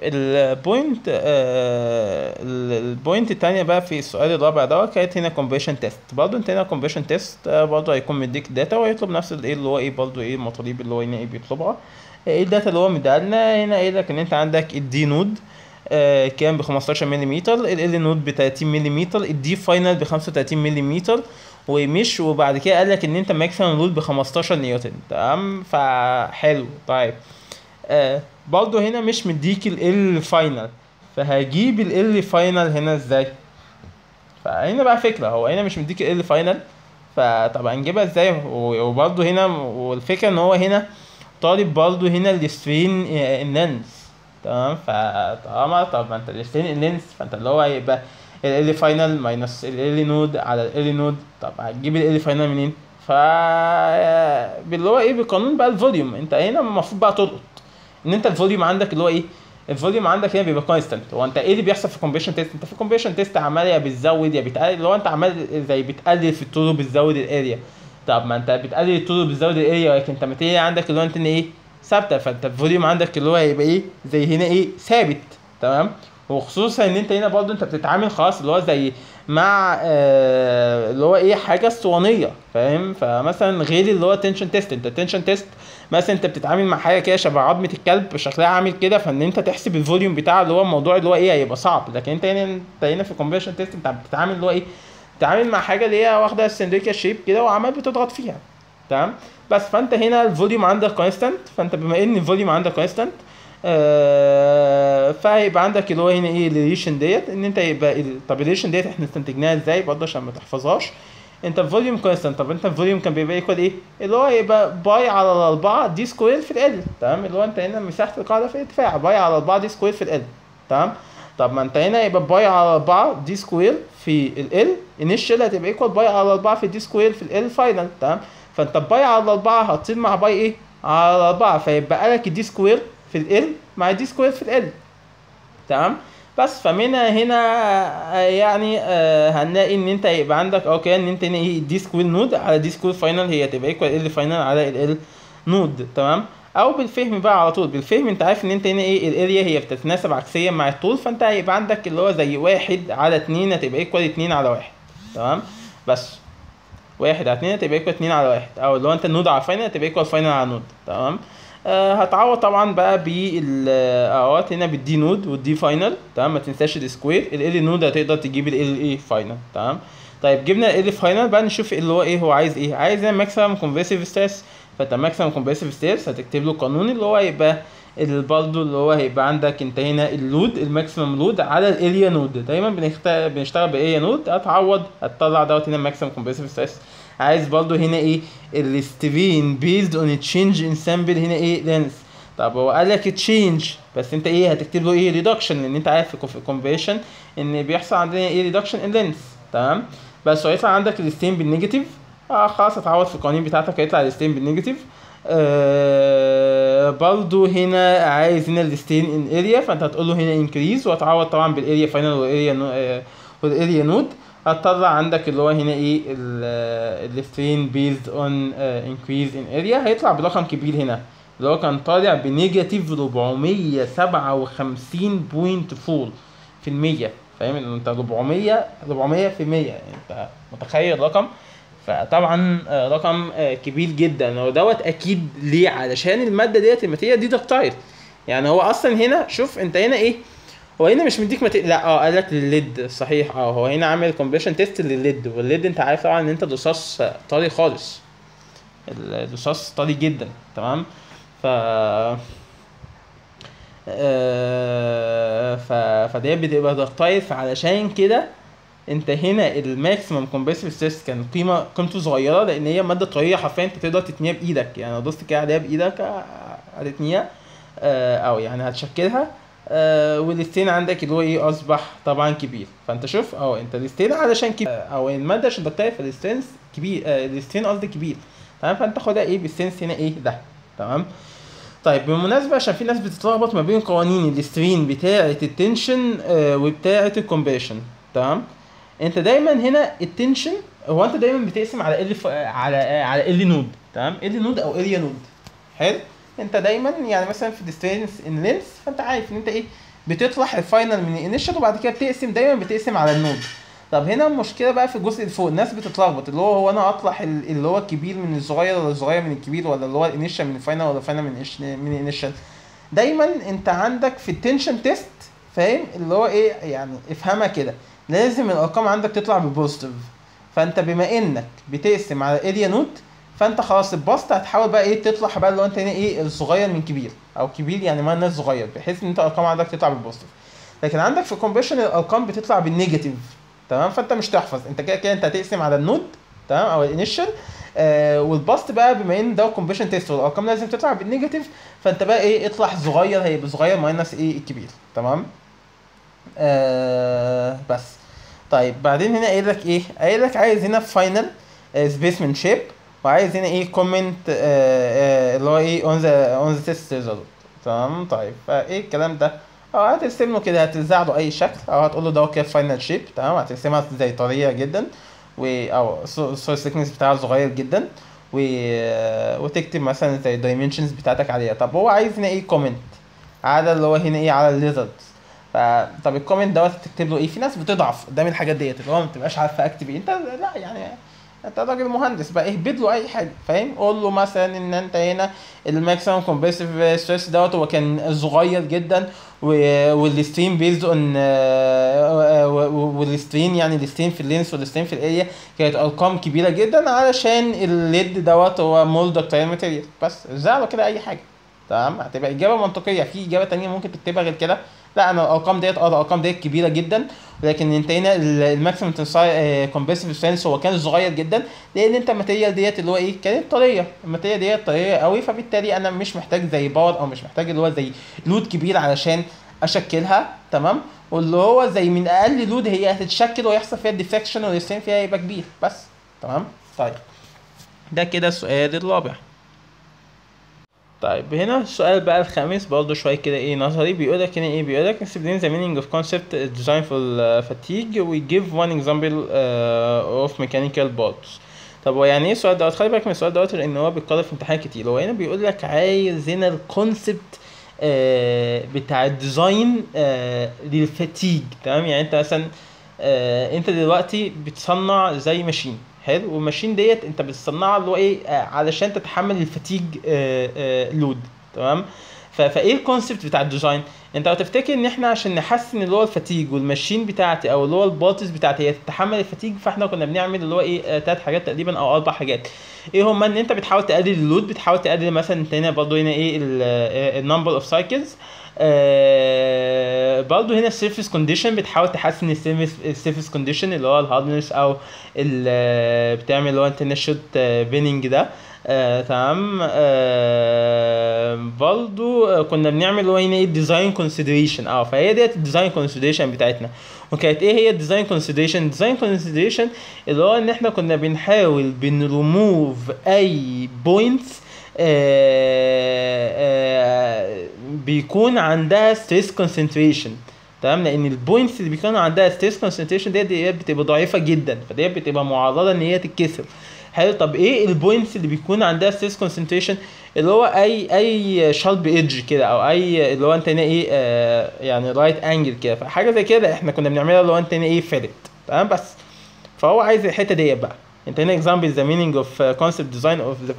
البوينت التانية بقى في السؤال الرابع ده كانت هنا كومبيشن تيست. برضه انت هنا كومبيشن تيست برضه هيكون مديك داتا وهيطلب نفس الايه اللي هو ايه برضه ايه المطالب اللي هو هنا ايه بيطلبها. ايه الداتا اللي هو مديها لنا هنا؟ قايل لك ان انت عندك الدي نود كان ب 15 ملم، ال نود ب 30 ملم، الدي فاينل ب 35 ملم ومش. وبعد كده قال لك ان انت ماكسيمم لود ب 15 نيوتن. تمام، فحلو. طيب برضه هنا مش مديك ال فاينل، فهجيب ال فاينل هنا ازاي؟ فهنا بقى فكره، هو هنا مش مديك ال فاينل فطبعا نجيبها ازاي؟ وبرضه هنا والفكره ان هو هنا طالب برضه هنا السترين اللينس. تمام، فطالما طب ما انت السترين اللينس فانت اللي هو هيبقى ال فاينل ماينس ال نود على ال نود. طب هتجيب ال فاينل منين؟ ف باللي هو ايه بقانون بقى الفوليوم. انت هنا المفروض بقى تلقط ان انت الفوليوم عندك اللي هو ايه الفوليوم عندك هنا بيبقى كونستانت. هو انت ايه اللي بيحصل في الكومبيشن تيست؟ انت في الكومبيشن تيست عمال يا بتزود يا بتقلل، اللي هو انت عمال زي بتقلل في الطول وبتزود الاريا. طب ما انت بتقلل الطول وبتزود الاريا ولكن انت ماتيريال عندك اللي هو انت ايه ثابته، فانت الفوليوم عندك اللي هو هيبقى ايه زي هنا ايه ثابت. تمام، وخصوصا ان انت هنا برضه انت بتتعامل خلاص اللي هو زي مع اللي هو ايه حاجه اسطوانيه. فاهم؟ فمثلا غير اللي هو تنشن تيست، انت التنشن تيست مثلا انت بتتعامل مع حاجه كده شبه عظمه الكلب شكلها عامل كده، فان انت تحسب الفوليوم بتاع اللي هو الموضوع اللي هو ايه هيبقى صعب. لكن انت هنا في الكونفرشن تيست انت بتتعامل اللي هو ايه بتتعامل مع حاجه اللي هي واخده السندريكال شيب كده وعمال بتضغط فيها. تمام، بس فانت هنا الفوليوم عندك كونستانت، فانت بما ان الفوليوم عندك كونستانت فهيبقى عندك اللي هو هنا ايه الريليشن ديت ان انت يبقى طب الريليشن ديت احنا استنتجناها ازاي برضه عشان ما تحفظهاش. انت الفوليوم كونستانت، طب انت الفوليوم كان بيبقى ايكوال ايه اللي هو يبقى باي على 4 دي سكوير في ال. تمام، اللي هو انت هنا مساحه القاعده في الارتفاع باي على 4 دي سكوير في ال. تمام، طب ما انت هنا يبقى باي على 4 دي سكوير في ال انيشال هتبقى ايكوال باي على 4 في دي سكوير في ال فاينل. تمام، فانت باي على 4 هتطير مع باي ايه على 4، فيبقى لك الدي سكوير في ال مع الدي سكوير في ال. تمام. بس فمن هنا يعني هنلاقي ان انت يبقى عندك اوكي ان انت هنا ايه دي سكوير نود على دي سكوير فاينل هي تبقى ايكوال ال فاينل على ال نود. تمام. او بالفهم بقى على طول، بالفهم انت عارف ان انت هنا ايه الاريا هي بتتناسب عكسيا مع الطول، فانت هيبقى عندك اللي هو زي 1/2 هتبقى ايكوال 2/1. تمام. بس 1/2 هتبقى ايكوال 2/1، او اللي هو انت النود على فاينل هتبقى ايكوال فاينل على نود. تمام. هتعوض طبعا بقى بالاوقات هنا بالدي نود والدي فاينل. تمام. ما تنساش السكوير ال نود هتقدر تجيب ال ايه فاينل. تمام. طيب جبنا ال فاينل بقى نشوف اللي هو ايه هو عايز ايه. عايز هنا ماكسيمم كومبريسيف ستريس، فانت ماكسيمم كومبريسيف ستريس هتكتب له قانون اللي هو هيبقى برضه اللي هو هيبقى عندك انت هنا اللود الماكسيمم لود على الاريا نود. دايما بنشتغل بالاريا نود، هتعوض هتطلع دوت هنا ماكسيمم كومبريسيف ستريس. عايز برضو هنا ايه السترين بيزد اون تشينج ان سامبل هنا ايه لينث. طب هو قال لك تشينج، بس انت ايه هتكتب له ايه ريدكشن، لان انت عارف في الكونفرشن ان بيحصل عندنا ايه ريدكشن ان لينث. تمام. بس هو يطلع عندك الستين بالنيجاتيف. خلاص هتعوض في القوانين بتاعتك هيطلع الستين بالنيجاتيف. برضو هنا عايز هنا الستين ان اريا، فانت هتقول له هنا انكريز، وهتعوض طبعا بالاريا فاينل والاريا نود. هتطلع عندك اللي هو هنا ايه السترين بيزد اون انكريز ان اريا، هيطلع برقم كبير هنا اللي هو كان طالع بنيجاتيف 457.4 في المية. فاهم ان انت 400 في المية، يعني انت متخيل رقم. فطبعا رقم كبير جدا. هو دوت اكيد ليه؟ علشان الماده ديت الماتيريال دي دكتايل. يعني هو اصلا هنا شوف انت هنا ايه، هو هنا مش مديك لا قال لك للليد صحيح. هو هنا عامل كومبريشن تيست للليد، والليد انت عارف طبعا ان انت رصاص طري خالص، الرصاص طري جدا. تمام. ف فدي بتبقى دكتايل، فعلشان كده انت هنا الماكسيمم كومبريسيف ستريس كان قيمته صغيره، لان هي ماده طريه حرفيا انت تقدر تتنيها بايدك. يعني لو دوست كده عليها بايدك هتتنيها او يعني هتشكلها. والستين عندك اللي هو ايه اصبح طبعا كبير. فانت شوف انت الستين علشان كبير او الماده عشان دكتايل فالستين كبير، الستين قصدي كبير. تمام. فانت خدها ايه بالسنس هنا ايه ده. تمام. طيب بالمناسبه عشان في ناس بتتلخبط ما بين قوانين السترين بتاعه التنشن وبتاعه الكومبريشن. تمام. انت دايما هنا التنشن هو انت دايما بتقسم على على ال نود. تمام. ال نود او اريا نود. حلو. انت دايما يعني مثلا في ديستانس ان لينث، فانت عارف ان انت ايه بتطلع الفاينل من الانيشال وبعد كده بتقسم، دايما بتقسم على النود. طب هنا المشكله بقى في الجزء اللي فوق، الناس بتتلخبط اللي هو انا اطلع اللي هو الكبير من الصغير ولا الصغير من الكبير، ولا اللي هو الانيشال من الفاينل ولا الفاينل من الانيشال. دايما انت عندك في التنشن تيست فاهم اللي هو ايه، يعني افهمها كده، لازم الارقام عندك تطلع ببوزيتيف. فانت بما انك بتقسم على اريا نود، فانت خلاص البسط هتحاول بقى ايه تطلع بقى اللي هو انت هنا ايه الصغير من كبير، او كبير يعني ما الناس صغير، بحيث ان انت الارقام عندك تطلع بالبوزيتيف. لكن عندك في الكومبريشن الارقام بتطلع بالنيجاتيف. تمام. فانت مش تحفظ، انت كده كده انت هتقسم على النود. تمام. او الانيشال. والبسط بقى بما ان ده كومبريشن تيست والارقام لازم تطلع بالنيجاتيف، فانت بقى ايه اطلع صغير هيبقى صغير ماينس ايه الكبير. تمام. بس طيب بعدين هنا قايل لك ايه، قايل لك عايز هنا فاينل سبيسمن شيب، وعايز هنا ايه كومنت اللي هو ايه اون ذا تيست ريزلت. تمام. طيب فايه الكلام ده، هترسم له كده، هتلزع له اي شكل، او هتقول له ده كده فاينل شيب. تمام. هترسمها زي طريه جدا او السورس سيكنس بتاعها صغير جدا، وتكتب مثلا زي الدايمنشنز بتاعتك عليها. طب هو عايز هنا ايه كومنت على اللي هو هنا ايه على الريزلت. طب الكومنت دوت تكتب له ايه. في ناس بتضعف قدام الحاجات ديت اللي هو ما بتبقاش عارفه اكتب ايه. انت لا يعني انت راجل مهندس بقى اهبد له اي حاجه فاهم. قول له مثلا ان انت هنا الماكسيمم كومبريسيف ستريس دوت هو كان صغير جدا، والسترين بيزد اون والسترين يعني السترين في اللينس والسترين في الاريا كانت ارقام كبيره جدا علشان الليد دوت هو مول دكتايل ماتيريال. بس زعله كده اي حاجه. تمام. هتبقى اجابه منطقيه. في اجابه تانية ممكن تكتبها غير كده، لا انا الارقام ديت الارقام ديت كبيره جدا، لكن انت هنا الماكسيمم كومبريسيف سترينث هو كان صغير جدا، لان انت الماتيريال ديت اللي هو ايه كانت طريه، الماتيريال ديت طريه قوي، فبالتالي انا مش محتاج زي باور او مش محتاج اللي هو زي لود كبير علشان اشكلها. تمام. واللي هو زي من اقل لود هي هتتشكل ويحصل فيها ديفكشن والسترين فيها يبقى كبير بس. تمام. طيب ده كده السؤال الرابع. طيب هنا السؤال بقى الخامس برضه شويه كده ايه نظري، بيقول لك هنا ايه، بيقول لك explain the meaning of concept design for fatigue we give one example of mechanical parts. طب هو يعني ايه السؤال دوت؟ خلي بالك من السؤال دوت لان هو بيتكرر في امتحان كتير. هو هنا بيقول لك عايز هنا الكونسبت بتاع الديزاين للفتيج، تمام؟ يعني انت مثلا انت دلوقتي بتصنع زي ماشين، حلو، والماشين ديت انت بتصنعها اللي هو ايه علشان تتحمل الفتيج لود، تمام؟ فايه الكونسبت بتاع الديزاين؟ انت لو تفتكر ان احنا عشان نحسن اللي هو الفتيج والماشين بتاعتي او اللي هو البارتس بتاعتي هي تتحمل الفتيج، فاحنا كنا بنعمل اللي هو ايه 3 حاجات تقريبا او 4 حاجات. ايه هما؟ ان انت بتحاول تقلل اللود، بتحاول تقلل مثلا انت هنا برضه هنا ايه النمبر اوف سايكلز، برضه هنا السيرفيس كونديشن، بتحاول تحسن السيرفيس كونديشن اللي هو الهاردنس او بتعمل اللي هو انت شوت بيننج ده، تمام. برضه كنا بنعمل اللي هو هنا ايه الديزاين كونسيدريشن، فهي ديت الديزاين كونسيدريشن بتاعتنا. وكانت ايه هي الديزاين كونسيدريشن؟ الديزاين كونسيدريشن اللي هو ان احنا كنا بنحاول بنريموف اي بوينتس بيكون عندها ستريس كونسنتريشن، تمام؟ لان البوينتس اللي بيكون عندها ستريس كونسنتريشن دي بتبقى ضعيفه جدا، فدي بتبقى معرضه ان هي تتكسر. حلو. طب ايه البوينتس اللي بيكون عندها ستريس كونسنتريشن؟ اللي هو اي شارب ايدج كده، او اي اللي هو انت هنا ايه يعني رايت انجل كده، فحاجه زي كده احنا كنا بنعملها اللي هو انت هنا ايه فيلت، تمام؟ بس فهو عايز الحته دي بقى. انت هنا example the meaning of concept design of the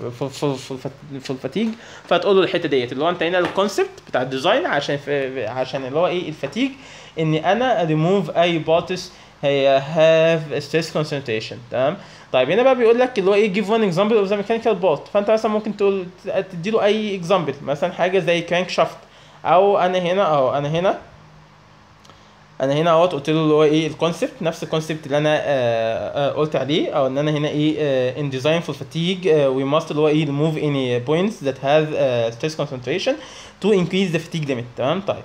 for fatigue، فتقول له الحته ديت اللي هو انت هنا الكونسبت بتاع الديزاين عشان اللي هو ايه الفتيج، ان انا remove اي بارتس هي have stress concentration، تمام؟ طيب هنا بقى بيقول لك اللي هو ايه give one example of the mechanical part، فانت مثلا ممكن تقول تدي له اي example، مثلا حاجه زي crank shaft، او انا هنا اهوت قلت له اللي هو ايه الكونسبت، نفس الكونسبت اللي انا قلت عليه، او ان انا هنا ايه in design for fatigue we must اللي هو ايه remove any points that have stress concentration to increase the fatigue limit، تمام؟ طيب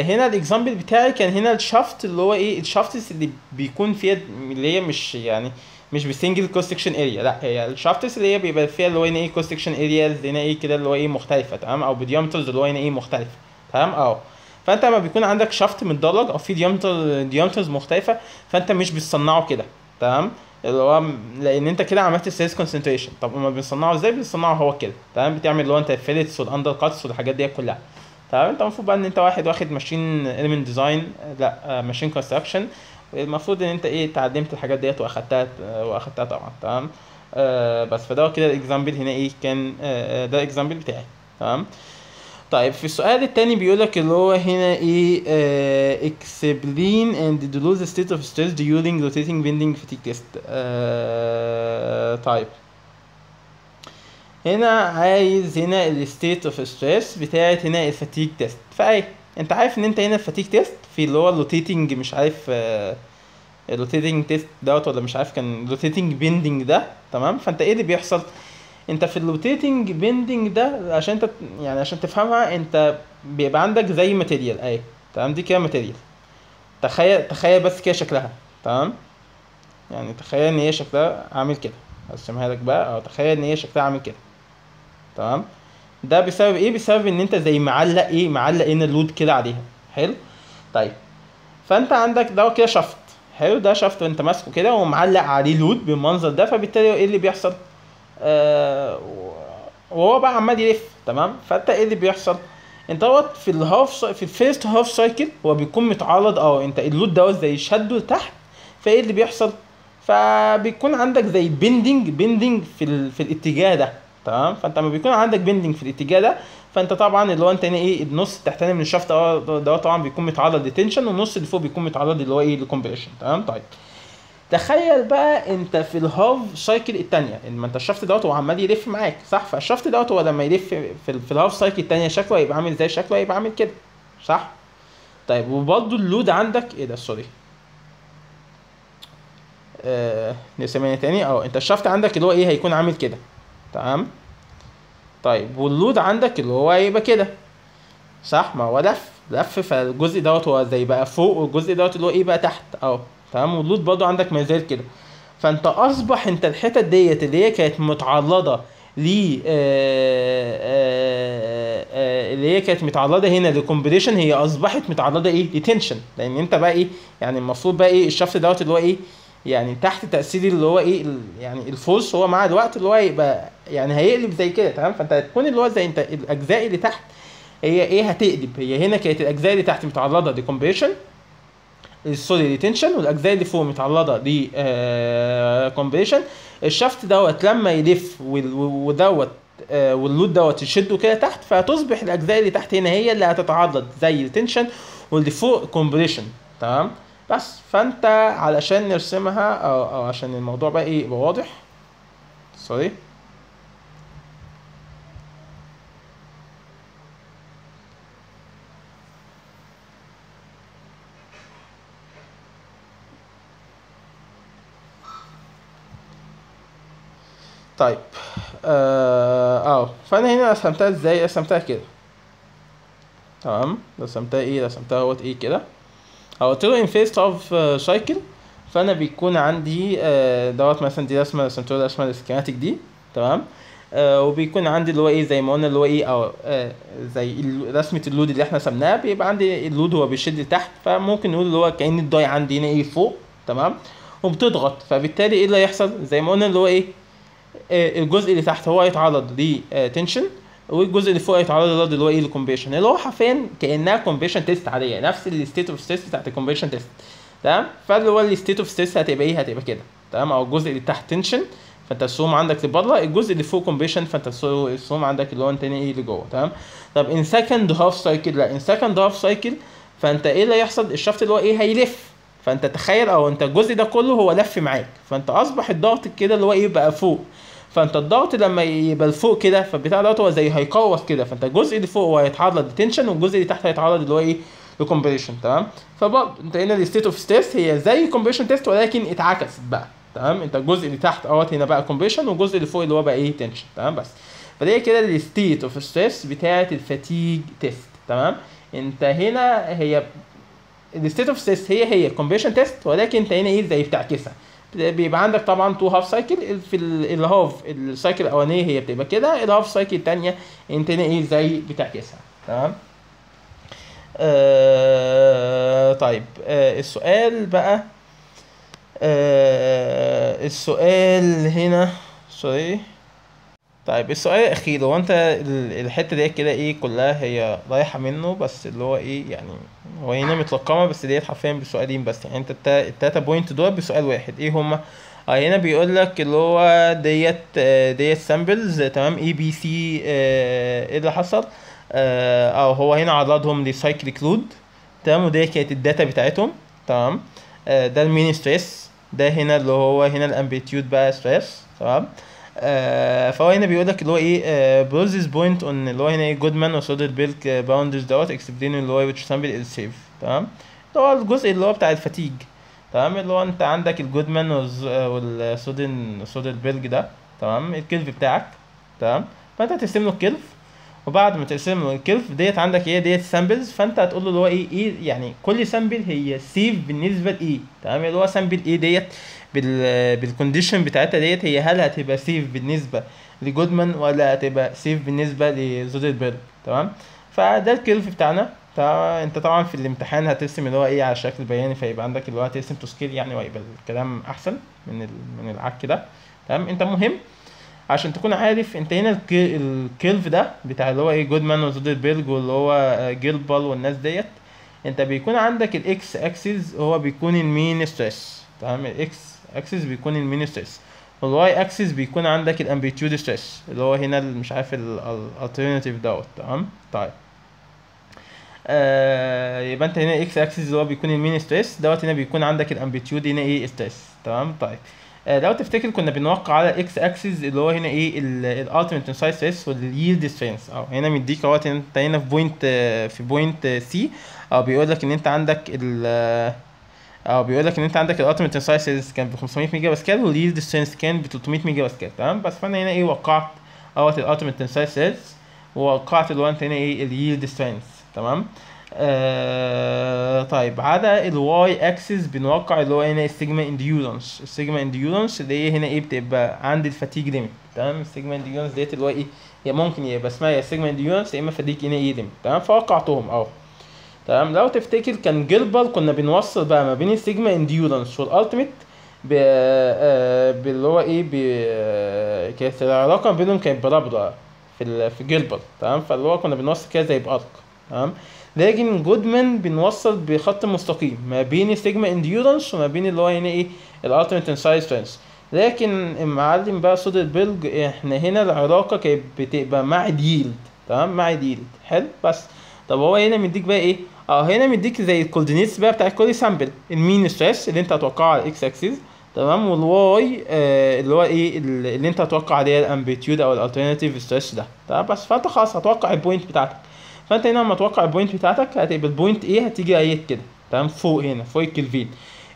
هنا الاكزامبل بتاعي كان هنا الشافت، اللي هو ايه الشافتس اللي بيكون فيها اللي هي مش يعني مش بسنجل كروس سكشن اريا، لا هي الشافتس اللي هي بيبقى فيها اللي هو هنا ايه كروس سكشن ارياز هنا ايه كده اللي هو ايه مختلفه، تمام؟ او بديامترز اللي هو هنا ايه مختلفه، تمام؟ فانت لما بيكون عندك شافت متدرج او في ديامترز مختلفه، فانت مش بتصنعه كده، تمام؟ اللي هو لان انت كده عملت ستريس كونسنتريشن. طب ما بنصنعه ازاي؟ بنصنعه هو كده، تمام؟ بتعمل اللي هو انت الفيلتس والاندر كاتس والحاجات دي كلها، تمام؟ انت المفروض بقى ان انت واخد ماشين اليمنت ديزاين، لا ماشين كونستراكشن، المفروض ان انت ايه اتعلمت الحاجات ديت واخدتها طبعا، تمام؟ بس فده كده الاكزامبل هنا ايه كان ده الاكزامبل بتاعي، تمام؟ طيب في السؤال التاني بيقولك اللي هو هنا ايه explain and deduce the state of stress during rotating bending fatigue test. طيب هنا عايز هنا ال state of stress بتاعت هنا الفاتيج تيست. فايه انت عارف ان انت هنا الفاتيج تيست في اللي هو الروتيتنج، مش عارف الروتيتنج تيست دوت ولا مش عارف كان روتيتنج بيندنج ده، تمام؟ فانت ايه اللي بيحصل؟ انت في الروتيتنج بيندنج ده عشان انت يعني عشان تفهمها، انت بيبقى عندك زي ماتيريال اهي، تمام؟ دي كده ماتيريال، تخيل بس كده شكلها، تمام؟ يعني تخيل ان هي شكلها عامل كده، هرسمها لك بقى، او تخيل ان هي شكلها عامل كده، تمام؟ ده بسبب ايه؟ بسبب ان انت زي معلق هنا اللود كده عليها، حلو؟ طيب فانت عندك ده كده شفط، حلو، ده شفط وانت ماسكه كده ومعلق عليه لود بالمنظر ده، فبالتالي ايه اللي بيحصل؟ وهو بقى عمال يلف، تمام؟ فانت ايه اللي بيحصل؟ انت دوت في الفيرست هاف سايكل هو بيكون متعرض، انت اللود دوت زي شده تحت، فايه اللي بيحصل؟ فبيكون عندك زي بيندنج في الاتجاه ده، تمام؟ فانت لما بيكون عندك بيندنج في الاتجاه ده، فانت طبعا اللي هو انت ايه النص التحتاني من الشافت ده طبعا بيكون متعرض لتنشن، والنص اللي فوق بيكون متعرض اللي هو ايه لكمبريشن، تمام؟ طيب تخيل بقى انت في الهاف سايكل الثانيه، ان انت الشفط دوت هو عمال يلف معاك، صح؟ فالشفط دوت هو لما يلف في الهاف سايكل الثانيه شكله هيبقى عامل ازاي؟ شكله هيبقى عامل كده، صح؟ طيب وبرده اللود عندك ايه ده؟ سوري نسميها تاني. انت الشفط عندك اللي هو ايه هيكون عامل كده، تمام؟ طيب واللود عندك اللي هو هيبقى كده، صح؟ ما هو لف فالجزء دوت هو زي بقى فوق، والجزء دوت اللي هو ايه بقى تحت، تمام؟ واللود برضه عندك ما زال كده، فانت اصبح انت الحتت ديت اللي هي كانت متعرضه ل اللي هي كانت متعرضه هنا لكمبريشن، هي اصبحت متعرضه ايه لتنشن، لان انت بقى ايه يعني المفروض بقى ايه الشفط دوت اللي هو ايه يعني تحت تاثير اللي هو ايه يعني الفورس، هو مع الوقت اللي هو يبقى يعني هيقلب زي كده تمام. فانت هتكون اللي هو زي انت الاجزاء اللي تحت هي ايه هتقلب، هي هنا كانت الاجزاء اللي تحت متعرضه لكمبريشن سوري ريتنشن، والاجزاء اللي فوق متعرضه ل كومبريشن. الشافت دوت لما يلف ودوت واللود دوت يشده كده تحت، فهتصبح الاجزاء اللي تحت هنا هي اللي هتتعرض زي التنشن، واللي فوق كومبريشن تمام. بس فانت علشان نرسمها او عشان الموضوع بقى ايه يبقى واضح سوري طيب فانا هنا رسمتها ازاي؟ رسمتها كده تمام. رسمتها ايه؟ رسمتها اهوت ايه كده. قلت له ان فيست اوف سايكل، فانا بيكون عندي دوت مثلا دي رسمه رسمت له رسمه السكيماتيك دي تمام. وبيكون عندي اللي هو ايه زي ما قلنا اللي هو ايه او زي رسمه اللود اللي احنا رسمناها، بيبقى عندي اللود هو بيشد لتحت، فممكن نقول اللي هو كأن الضاي عندي هنا ايه فوق تمام، وبتضغط، فبالتالي ايه اللي هيحصل زي ما قلنا اللي هو ايه الجزء اللي تحت هو هيتعرض لتنشن، والجزء اللي فوق هيتعرض اللي هو ايه الكومبريشن، اللي هو حرفيا كانها كومبريشن تيست عاديه، نفس الستيت اوف ستريس بتاعت الكومبريشن تيست تمام. فاللي هو الستيت اوف ستريس هتبقى ايه؟ هتبقى كده تمام، او الجزء اللي تحت تنشن فانت السوم عندك لبره، الجزء اللي فوق كومبريشن فانت السوم عندك اللي هو انت ايه اللي جوه تمام. طب ان سكند هاف سايكل، لا ان سكند هاف سايكل فانت ايه اللي هيحصل؟ الشفط اللي هو ايه هيلف، فانت تخيل او انت الجزء ده كله هو لف معاك، فانت اصبح الضغط كده اللي هو ايه بقى فوق، فانت الضغط لما يبقى لفوق كده فالبتاع دوت هو زي هيقوس كده، فانت الجزء اللي فوق هو هيتعرض لتنشن، والجزء اللي تحت هيتعرض اللي هو ايه لكمبريشن تمام. فبرضه انت هنا الستيت اوف ستريس هي زي كومبريشن تيست ولكن اتعكست بقى تمام. انت الجزء اللي تحت اهوت هنا بقى كومبريشن، والجزء اللي فوق اللي هو بقى ايه تنشن تمام. بس فدي كده الستيت اوف ستريس بتاعه الفاتيج تيست تمام. انت هنا هي الستيت اوف ستريس هي كومبريشن تيست، ولكن انت هنا ايه زي بتعكسها، بيبقى عندك طبعا تو هاف سايكل، في الهاف السايكل الاولانيه هي بتبقى كده، الهاف سايكل الثانيه انت هنا ايه زي بتعكسها تمام. طيب السؤال بقى السؤال هنا سوري. طيب السؤال الاخير هو انت الحته دي كده ايه كلها هي رايحه منه، بس اللي هو ايه يعني هو هنا متلقمه بس ديت حرفيا بسؤالين بس، يعني انت التلاته بوينت دول بسؤال واحد ايه هما؟ هنا بيقول لك اللي هو ديت سامبلز تمام اي بي سي ايه اللي حصل او هو هنا عرضهم لسايكليك لود تمام، ودي كانت الداتا بتاعتهم تمام. ده المين ستريس، ده هنا اللي هو هنا الامبليتيود بقى ستريس تمام. فهو هنا بيقول لك اللي هو ايه بروزيس بوينت اون اللي هو هنا ايه جودمان وسودل بيلك باوندرز دوت اكسبلين اللي هو which sample is safe تمام. ده هو الجزء اللي هو بتاع الفتيج تمام، اللي هو انت عندك الجودمان والسودل بيلك ده تمام، الكيرف بتاعك تمام. فانت هترسم له الكيرف، وبعد ما ترسم له الكيرف ديت عندك ايه ديت سامبلز، فانت هتقول له اللي هو ايه يعني كل سامبل هي سيف بالنسبه لايه تمام، اللي هو سامبل ايه ديت بالكونديشن بتاعتها ديت هي هل هتبقى سيف بالنسبه لجودمان ولا هتبقى سيف بالنسبه لزودلبرج تمام. فده الكيرف بتاعنا. انت طبعا في الامتحان هترسم اللي هو ايه على شكل بياني، فيبقى عندك اللي هو هترسم تو سكيل يعني، ويبقى الكلام احسن من العك ده تمام. انت مهم عشان تكون عارف انت هنا الكيرف ده بتاع اللي هو ايه جودمان وزودلبرج واللي هو جيلبال والناس ديت، انت بيكون عندك الاكس اكسس هو بيكون المين ستريس تمام، الاكس اكسس بيكون المين ستريس، والواي اكسس بيكون عندك الامبليتيود ستريس اللي هو هنا مش عارف الالترناتيف دوت تمام. طيب يبقى انت هنا اكس اكسس اللي هو بيكون المين ستريس دوت، هنا بيكون عندك الامبليتيود هنا ايه ستريس تمام. طيب لو تفتكر كنا بنوقع على اكس اكسس اللي هو هنا ايه الالتيميت تنسايل ستريس واليلد سترينث، او هنا مديك اهوت انت هنا في بوينت سي، او بيقول لك ان انت عندك الالتيميت تنسايل ستريس كان ب 500 ميجا باسكال، واليلد سترينث كان ب 300 ميجا باسكال تمام. بس فانا هنا ايه وقعت اهوت الالتيميت تنسايل ستريس، ووقعت اللي هو انت هنا ايه اليلد سترينث تمام. طيب على الواي اكسس بنوقع اللي هو هنا السيجما انديورنس. السيجما انديورنس اللي هي هنا ايه بتبقى عند الفاتيج ليميت. تمام. السيجما انديورنس ديت اللي هو ايه، هي ممكن يبقى اسمها يا سيجما انديورنس يا اما فاتيج هنا ايه ليميت. تمام. فوقعتهم اهو. تمام. لو تفتكر كان جيلبر كنا بنوصل بقى ما بين السيجما انديورنس والالتيميت باللي هو ايه كانت العلاقه بينهم كانت برابطه في جيلبر. تمام. فاللي هو كنا بنوصل كده زي بارك. تمام. لكن جودمان بنوصل بخط مستقيم ما بين السيجما انديورنس وما بين اللي هو هنا ايه الالتيميت انسايد سترينث. لكن المعلم بقى سودربيرج احنا هنا العلاقه كانت بتبقى مع ديلد. تمام. مع ديلد. حلو. بس طب هو هنا مديك بقى ايه، هنا مديك زي الكوردينيتس بقى بتاع كل سامبل، المين ستريس اللي انت هتوقعه على الاكس اكسس. تمام. والواي اللي هو ايه اللي انت هتوقع عليها الامبليتيود او الالترناتيف ستريس ده. تمام. بس فانت خلاص هتوقع البوينت بتاعتك. فانت هنا لما توقع البوينت بتاعتك هتبقى البوينت ايه هتيجي اهي كده. تمام. فوق هنا فوق الكلفين.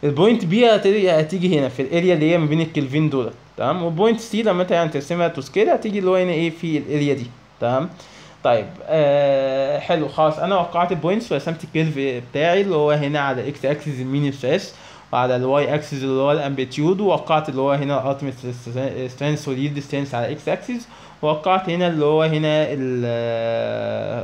البوينت بي هتيجي هنا في الاريا اللي هي ما بين الكلفين دول. تمام. والبوينت سي لما انت يعني ترسمها تو سكيل هتيجي اللي هو هنا ايه في الاريا دي. تمام. طيب حلو. خلاص انا وقعت البوينتس ورسمت الكيرف بتاعي اللي هو هنا على الاكس اكسس المين ستريس وعلى الواي اكسس اللي هو الامبليتيود، ووقعت اللي هو هنا الالتيميت سترينث واليلد سترينث على الاكس اكسس، ووقعت هنا اللي هو هنا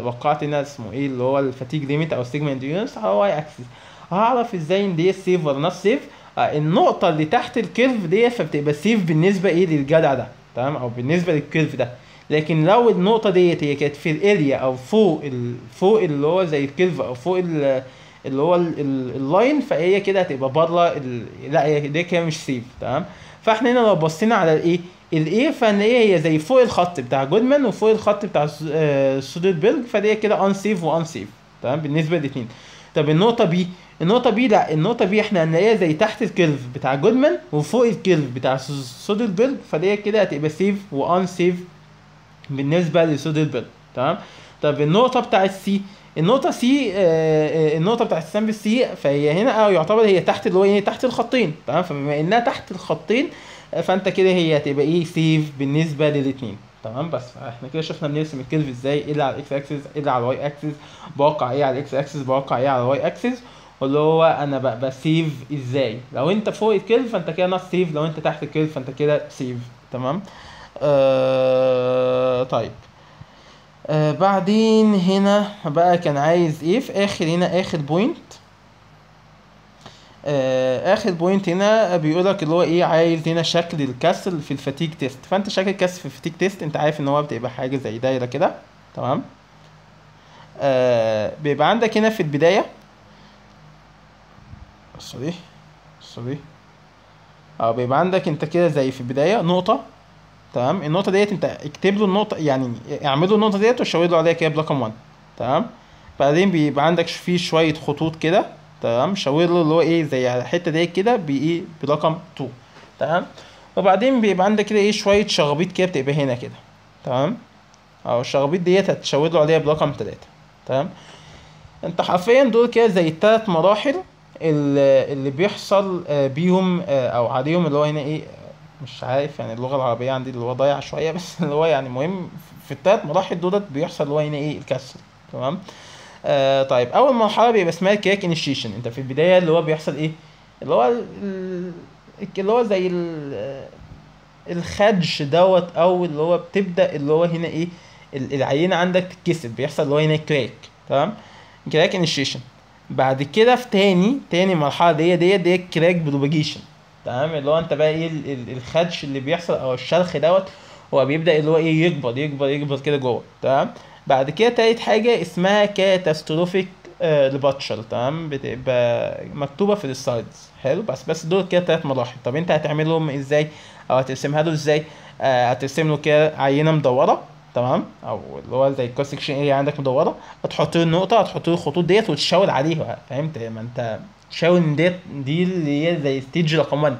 وقعت هنا اسمه ايه اللي هو الفاتيج ليميت او السيجما انديورنس على الواي اكسس. هعرف ازاي ان دي سيف ولا نوت سيف؟ النقطه اللي تحت الكيرف دي فبتبقى سيف بالنسبه ايه للجدع ده. تمام. او بالنسبه للكيرف ده. لكن لو النقطه ديت هي كانت في الاريا او فوق اللي هو زي الكيرف او فوق اللي هو اللاين فهي كده هتبقى بره لا هي دي كده مش سيف. تمام. فاحنا هنا لو بصينا على الايه فهي زي فوق الخط بتاع جودمان وفوق الخط بتاع سودربيرج، فدي كده ان سيف وان سيف. تمام. بالنسبه للاثنين. طب النقطه بي لا النقطه بي احنا هنلاقيها زي تحت الكيرف بتاع جودمان وفوق الكيرف بتاع سودربيرج، فدي كده هتبقى سيف وان سيف بالنسبه لسودربيرج. تمام. طب النقطه بتاعت سي، النقطه بتاعت السامبل سي فهي هنا يعتبر هي تحت اللي هو ايه تحت الخطين. تمام. فبما انها تحت الخطين فانت كده هي هتبقى ايه سيف بالنسبه للاثنين. تمام. بس احنا كده شفنا بنرسم الكيرف ازاي، ايه اللي على الاكس اكسس ايه اللي على الواي اكسس، بوقع ايه على الاكس اكسس بوقع ايه على الواي اكسس، واللي هو انا بسيف ازاي. لو انت فوق الكيرف فانت كده نوت سيف، لو انت تحت الكيرف فانت كده سيف. تمام. طيب بعدين هنا بقى كان عايز ايه في اخر هنا اخر بوينت. اخر بوينت هنا بيقولك اللي هو ايه عايز هنا شكل الكسر في الفاتيج تيست. فانت شكل الكسر في الفاتيج تيست انت عارف ان هو بتبقى حاجه زي دايره كده. تمام. بيبقى عندك هنا في البدايه سوري بيبقى عندك انت كده زي في البدايه نقطه. تمام. النقطه ديت انت اكتب له النقطه يعني اعمل له النقطه ديت وشاور له عليها كده برقم 1. تمام. بعدين بيبقى عندك فيه شويه خطوط كده. تمام. شاور له اللي هو ايه زي على الحته ديت كده بايه برقم 2. تمام. وبعدين بيبقى عندك كده ايه شويه شغبيط كده بتبقى هنا كده. تمام. الشغبيط ديت هتشاور له عليها برقم 3. تمام. انت حرفيا دول كده زي الثلاث مراحل اللي بيحصل بيهم او عليهم اللي هو هنا ايه مش عارف يعني اللغه العربيه عندي اللي هو ضايع شويه بس اللي هو يعني مهم في الثلاث مراحل دولت بيحصل اللي هو هنا ايه الكسر. تمام. طيب اول مرحله بيبقى اسمها كراك انيشيشن. انت في البدايه اللي هو بيحصل ايه اللي هو اللي هو زي الخدش دوت او اللي هو بتبدا اللي هو هنا ايه العينه عندك تتكسر بيحصل اللي هو هنا كراك. تمام. كراك انيشيشن. بعد كده في تاني مرحله دي كراك بروباجيشن. تمام. اللي هو انت بقى ايه الخدش اللي بيحصل او الشرخ دوت هو بيبدا اللي هو ايه يكبر كده جوه. تمام. بعد كده تالت حاجه اسمها كاتاستروفيك ريباتشر. تمام. بتبقى مكتوبه في السلايدز. حلو. بس دول كده 3 مراحل. طب انت هتعملهم ازاي او هترسمها له ازاي؟ هترسم له كده عينه مدوره. تمام. او اللي هو زي الكروس سكشن اريا عندك مدوره، هتحط له النقطه هتحط له الخطوط ديت وتشاور عليها. فهمت؟ ما انت شاور ان دي اللي هي زي ستيج رقم 1،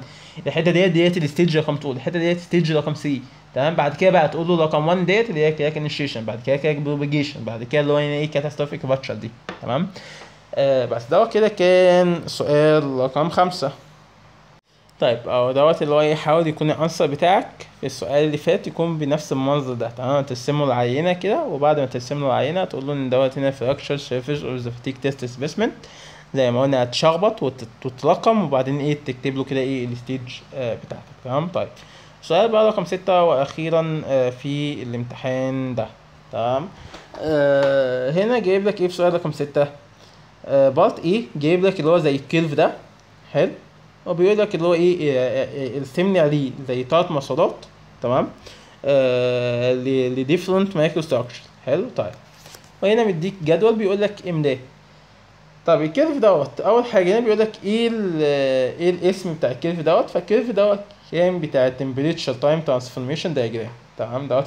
الحته ديت الستيج رقم 2، الحته ديت ستيج رقم 3. تمام. بعد كده بقى تقول له رقم 1 ديت اللي هي كراك انيشيشن، بعد كده كراك بروباجيشن، بعد كده اللي هو ايه كاتاستروفيك رابتشر دي. تمام. بس ده كده كان سؤال رقم 5. طيب اهو دوت اللي هو يحاول يكون الانسر بتاعك في السؤال اللي فات يكون بنفس المنظر ده. تمام، ترسمه العينه كده، وبعد ما ترسم له العينه تقول له ان دوت هنا fracture surface of the fatigue test specimen زي ما قلنا، هتشخبط وترقم وبعدين ايه تكتب له كده ايه الستيج بتاعتك. تمام. طيب السؤال بقى رقم 6 واخيرا في الامتحان ده. تمام. هنا جايب لك ايه في سؤال رقم 6؟ بارت ايه جايب لك اللي هو زي الكيرف ده. حلو. وبيقول لك اللي هو ايه ارسم لي عليه زي 3 مسارات. تمام. لديفرنت مايكرو ستراكشر. حلو. طيب وهنا مديك جدول بيقول لك املاه. طب الكيرف دوت اول حاجه هنا بيقول لك ايه الاسم بتاع الكيرف دوت. فالكيرف دوت كان بتاع temperature time transformation diagram. تمام. دوت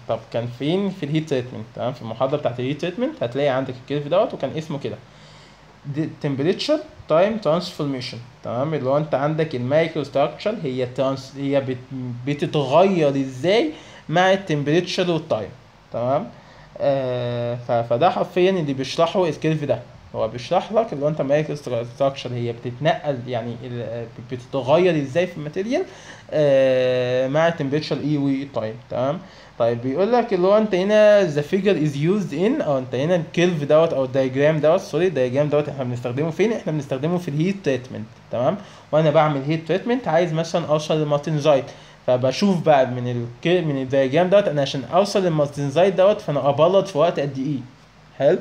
طب كان فين؟ في الهيت تريتمنت. تمام، في المحاضره بتاعت الهيت تريتمنت هتلاقي عندك الكيرف دوت وكان اسمه كده temperature time transformation. تمام، اللي هو انت عندك المايكرو ستراكشر هي بتتغير ازاي مع التمبريتشر والتايم. تمام. فده حرفيا اللي بيشرحه الكيرف ده. هو بيشرح لك اللي هو انت مايكرو ستراكشر هي بتتنقل يعني بتتغير ازاي في الماتيريال مع التمبريتشر اي والتايم. تمام. طيب بيقول لك اللي هو انت هنا the figure is used in، او انت هنا الكيرف دوت او الدايجرام دوت، سوري الدايجرام دوت احنا بنستخدمه فين؟ احنا بنستخدمه في الهيت تريتمنت. تمام. وانا بعمل هيت تريتمنت عايز مثلا اوصل للمارتنزايت، فبشوف بقى من الدايجرام دوت انا عشان اوصل للمارتنزايت دوت فانا ابلط في وقت قد ايه. حلو.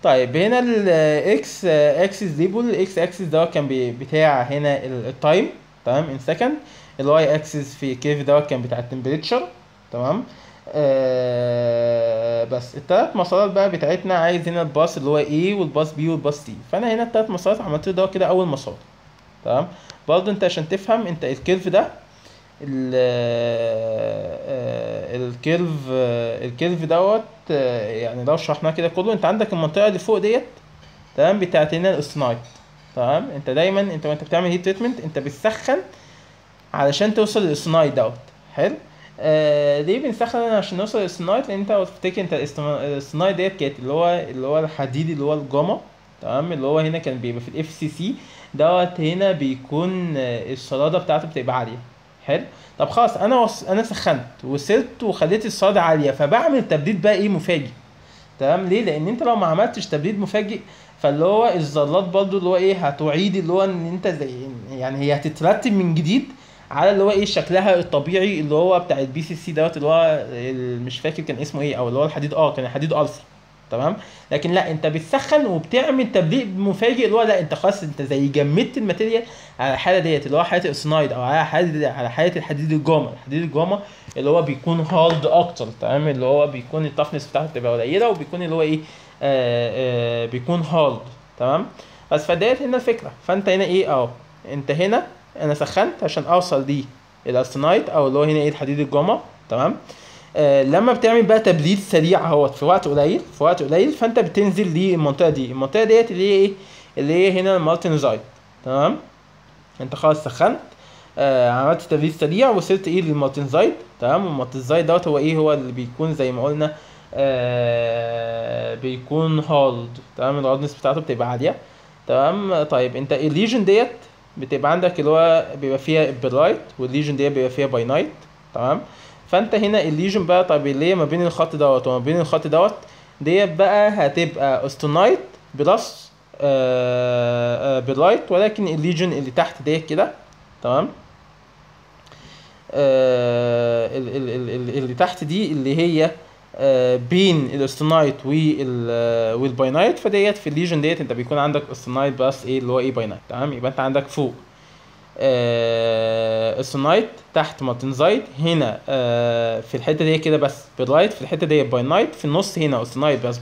طيب هنا الاكس اكسس ديبل، الاكس اكسس دوت كان بتاع هنا التايم. تمام، ان سكند. الواي اكسس في كيف دوت كان بتاع التمبريتشر. تمام. بس الثلاث مسارات بقى بتاعتنا عايز هنا الباص اللي هو A والباص B والباص C. فانا هنا الثلاث مسارات عملت له دوت كده اول مسار. تمام. برضه انت عشان تفهم انت الكيرف ده الكيرف دوت يعني لو شرحناه كده كله انت عندك المنطقه اللي فوق ديت. تمام، بتاعت هنا السنايد. تمام، انت دايما وانت بتعمل هيت تريتمنت انت بتسخن علشان توصل للسنايد دوت. حلو. ليه بنسخن عشان نوصل للسنايد؟ لان انت لو تفتكر انت السنايد ديت كانت اللي هو الحديد اللي هو الجاما. تمام، اللي هو هنا كان بيبقى في الاف سي سي دوت. هنا بيكون الصلاده بتاعته بتبقى عاليه. حلو. طب خلاص انا سخنت وصلت وخليت الصلاده عاليه، فبعمل تبديد بقى ايه مفاجئ. تمام. ليه؟ لان انت لو ما عملتش تبديد مفاجئ فاللي هو الذرات برضو اللي هو ايه هتعيد اللي هو ان انت زي يعني هي هتترتب من جديد على اللي هو ايه شكلها الطبيعي اللي هو بتاع البي سي سي دوت اللي هو مش فاكر كان اسمه ايه، او اللي هو الحديد كان حديد الفا. تمام. لكن لا، انت بتسخن وبتعمل تبديد مفاجئ اللي هو لا انت خلاص انت زي جمدت الماتيريال على الحاله ديت اللي هو حاله السنايد، او على حاله الحديد الجاما. الحديد الجاما اللي هو بيكون هارد اكتر. تمام، اللي هو بيكون التفنس بتاعته بتبقى قليله وبيكون اللي هو ايه بيكون هارد. تمام. بس فديت هنا الفكره. فانت هنا ايه انت هنا انا سخنت عشان اوصل دي الارسنايت او اللي هو هنا ايه الحديد الجاما. تمام. لما بتعمل بقى تبليد سريع اهوت في وقت قليل فانت بتنزل للمنطقه دي. المنطقه ديت اللي هي ايه؟ اللي هي هنا المارتنزايت. تمام. انت خلاص سخنت عملت تبليد سريع وصلت ايه للمارتنزايت. تمام. والمارتنزايت دوت هو ايه؟ هو اللي بيكون زي ما قلنا بيكون هارد. تمام، الهاردنس بتاعته بتبقى عاليه. تمام. طيب انت الليجن ديت بتبقى عندك اللي هو بيبقى فيها بيرايت، والليجن ديت بيبقى فيها باينايت. تمام. فانت هنا الليجن بقى طيب اللي هي ما بين الخط دوت وما بين الخط دوت ديت بقى هتبقى اوستونايت بلس بيرايت، ولكن الليجن اللي تحت ديت كده. تمام. اللي تحت دي اللي هي بين الاستونايت والباينايت، فديت في الليجن ديت انت بيكون عندك استونايت بس ايه اللي هو ايه باينايت. تمام. يبقى انت عندك فوق استونايت، تحت مارتنزايت، هنا في الحته دي كده بس بيرايت، في الحته دي باينايت، في النص هنا استونايت بس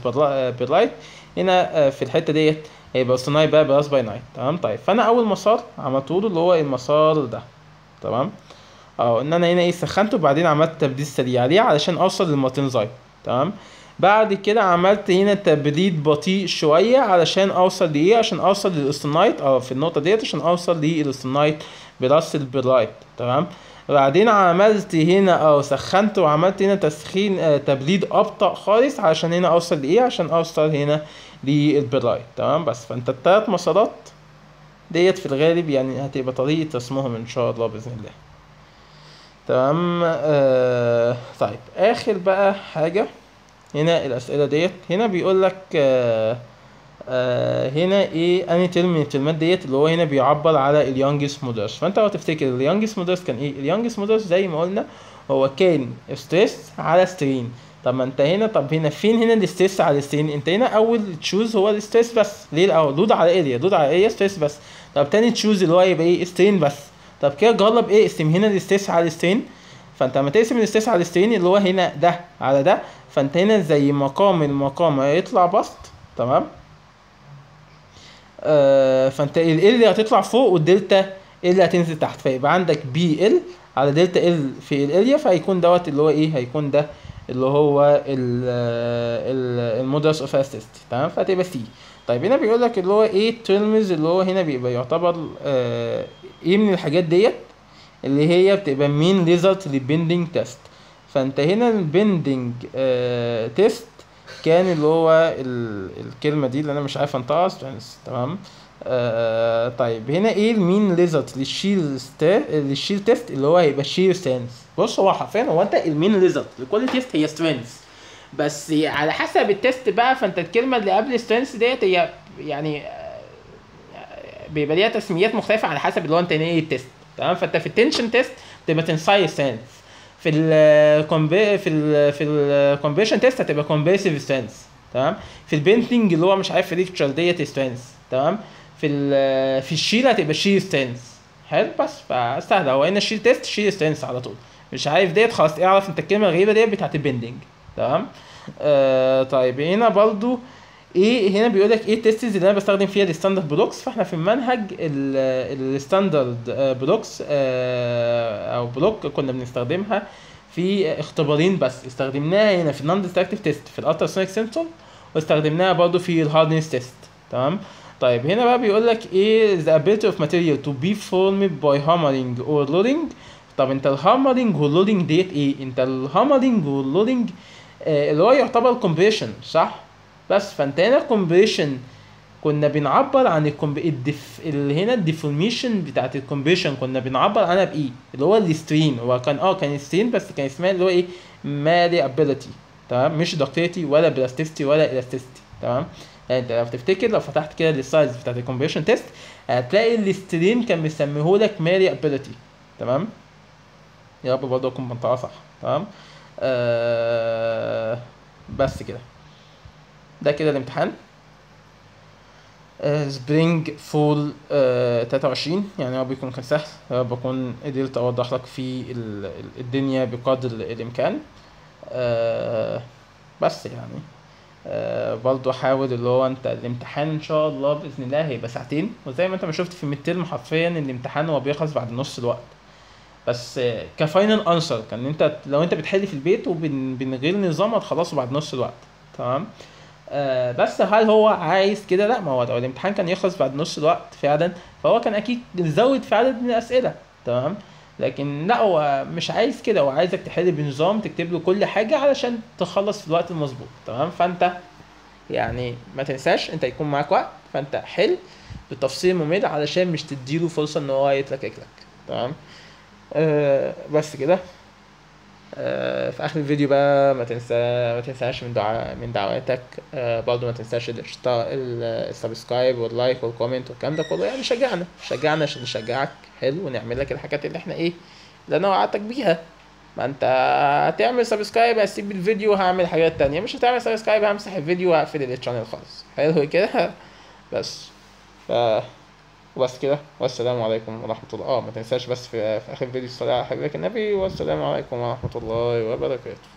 بيرايت، هنا في الحته ديت هيبقى استونايت بقى بس باينايت. تمام. طيب فانا اول مسار عملته له اللي هو المسار ده. تمام. ان انا هنا ايه سخنته وبعدين عملت تبديد سريع عليه علشان اوصل للمارتنزايت. تمام. بعد كده عملت هنا تبديد بطيء شويه علشان اوصل لايه؟ عشان اوصل للاستونايت في النقطه ديت عشان اوصل للاستونايت براس البيرايت. تمام. بعدين عملت هنا سخنت وعملت هنا تسخين تبديد ابطأ خالص علشان هنا اوصل لايه؟ عشان اوصل هنا للبيرايت. تمام. بس فانت الثلاث مسارات ديت في الغالب يعني هتبقى طريقة رسمهم ان شاء الله بإذن الله. تمام. طيب اخر بقى حاجة هنا الاسئلة ديت، هنا بيقول لك هنا ايه اني ترم من الترمات ديت اللي هو هنا بيعبر على اليونجست مودرس. فانت لو تفتكر اليونجست مودرس كان ايه؟ اليونجست مودرس زي ما قلنا هو كان ستريس على سترين. طب ما انت هنا، طب هنا فين هنا الستريس على السترين؟ انت هنا اول تشوز هو الستريس بس. ليه الاول؟ لود على اريا، لود على اريا ستريس بس. طب تاني تشوز اللي هو يبقى ايه؟ سترين بس. طب كده جرب ايه؟ اقسم هنا الستريس على السترين. فانت لما تقسم الستريس على السترين اللي هو هنا ده على ده، فانت هنا زي مقام المقام هيطلع بسط. تمام. فانت ال اللي هتطلع فوق والدلتا اللي هتنزل تحت، فيبقى عندك بي ال على دلتا ال في الاريا، فهيكون دوت اللي هو ايه؟ هيكون ده اللي هو المودولس اوف الاستيستي. تمام. فهتبقى سي. طيب هنا بيقول لك اللي هو ايه تيرمز اللي هو هنا بيبقى يعتبر ايه من الحاجات ديت اللي هي بتبقى مين ريزلت للبندنج تيست. فانت هنا البندنج تيست كان اللي هو الكلمه دي اللي انا مش عارف انطقها سترينث. تمام. طيب هنا ايه المين ريزلت للشير تيست اللي هو هيبقى شير سترينث. بص هو حرفيا هو انت المين ريزلت لكل تيست هي سترينث، بس على حسب التيست بقى. فانت الكلمه اللي قبل سترينث ديت هي يعني بيبقى ليها تسميات مختلفه على حسب اللي هو انت ايه التيست. تمام. فانت في التنشن تيست بتبقى تنساي سترينث، في الكونفرشن تيست هتبقى كومبريسيف سترينث. تمام. في البينتنج اللي هو مش عارف ريكتشر ديت سترينث. تمام. في الشيل هتبقى شيل سترينث. حلو. بس فسهله، هو هنا الشيل تيست شيل سترينث على طول. مش عارف ديت خلاص اعرف انت الكلمه الغريبه ديت بتاعت البيندنج. تمام. طيب هنا برضو ايه هنا بيقول لك ايه التيستز اللي انا بستخدم فيها الستاندرد بلوكس. فاحنا في المنهج الستاندرد بلوكس او بلوك كنا بنستخدمها في اختبارين بس. استخدمناها هنا في النون ديستركتيف تيست في الالتراسونيك سنسور، واستخدمناها برضو في الهاردنس تيست. تمام. طيب هنا بقى بيقول لك ايه the ability of material to be formed by hammering or loading. طب انت الهامرنج واللودنج ديت ايه؟ انت الهامرنج واللودنج اللي هو يعتبر كومبريشن صح؟ بس فانت هنا الكومبريشن كنا بنعبر عن اللي هنا الديفورميشن بتاعت الكومبريشن كنا بنعبر عنها بايه؟ اللي هو السترين. هو كان سترين بس كان اسمها اللي هو ايه؟ ماليابيليتي. تمام. مش دكتيتي ولا بلاستيستي ولا الاستيستي. تمام. يعني انت لو تفتكر لو فتحت كده السلايدز بتاعت الكومبريشن تيست هتلاقي السترين كان مسميهولك ماليابيليتي. تمام. يا رب برضه اكون بنطقها صح. تمام. بس كده ده كده الامتحان. سبرينج فول 23 يعني هو بيكون كان سهل. بكون قدرت اوضح لك في الدنيا بقدر الامكان. بس يعني برضو حاول اللي هو انت الامتحان ان شاء الله باذن الله هيبقى ساعتين، وزي ما انت ما شفت في الميدترم حرفيا الامتحان هو بيخلص بعد نص الوقت. بس كفاينل انسر كان انت لو انت بتحل في البيت وبن غير نظام هتخلصه بعد نص الوقت. تمام. بس هل هو عايز كده؟ لا، ما هو لو الامتحان كان يخلص بعد نص الوقت فعلا فهو كان اكيد زود في عدد من الاسئله. تمام. لكن لا، هو مش عايز كده، هو عايزك تحل بنظام تكتب له كل حاجه علشان تخلص في الوقت المظبوط. تمام. فانت يعني ما تنساش انت يكون معاك وقت، فانت حل بتفصيل ممل علشان مش تديله فرصه ان هو يتلكك لك. تمام. بس كده. في اخر الفيديو بقى ما تنساش من دعواتك. برضو ما تنساش السبسكرايب واللايك والكومنت والكلام ده كله. يعني شجعنا عشان نشجعك. حلو. ونعمل لك الحاجات اللي احنا ايه اللي انا وعدتك بيها. ما انت هتعمل سبسكرايب هسيب الفيديو وهعمل حاجات تانية، مش هتعمل سبسكرايب همسح الفيديو وهقفل الشانل خالص. حلو كده. بس وبس كده، والسلام عليكم ورحمة الله. ما تنساش بس في آخر فيديو الصلاة على حبيبك النبي، والسلام عليكم ورحمة الله وبركاته.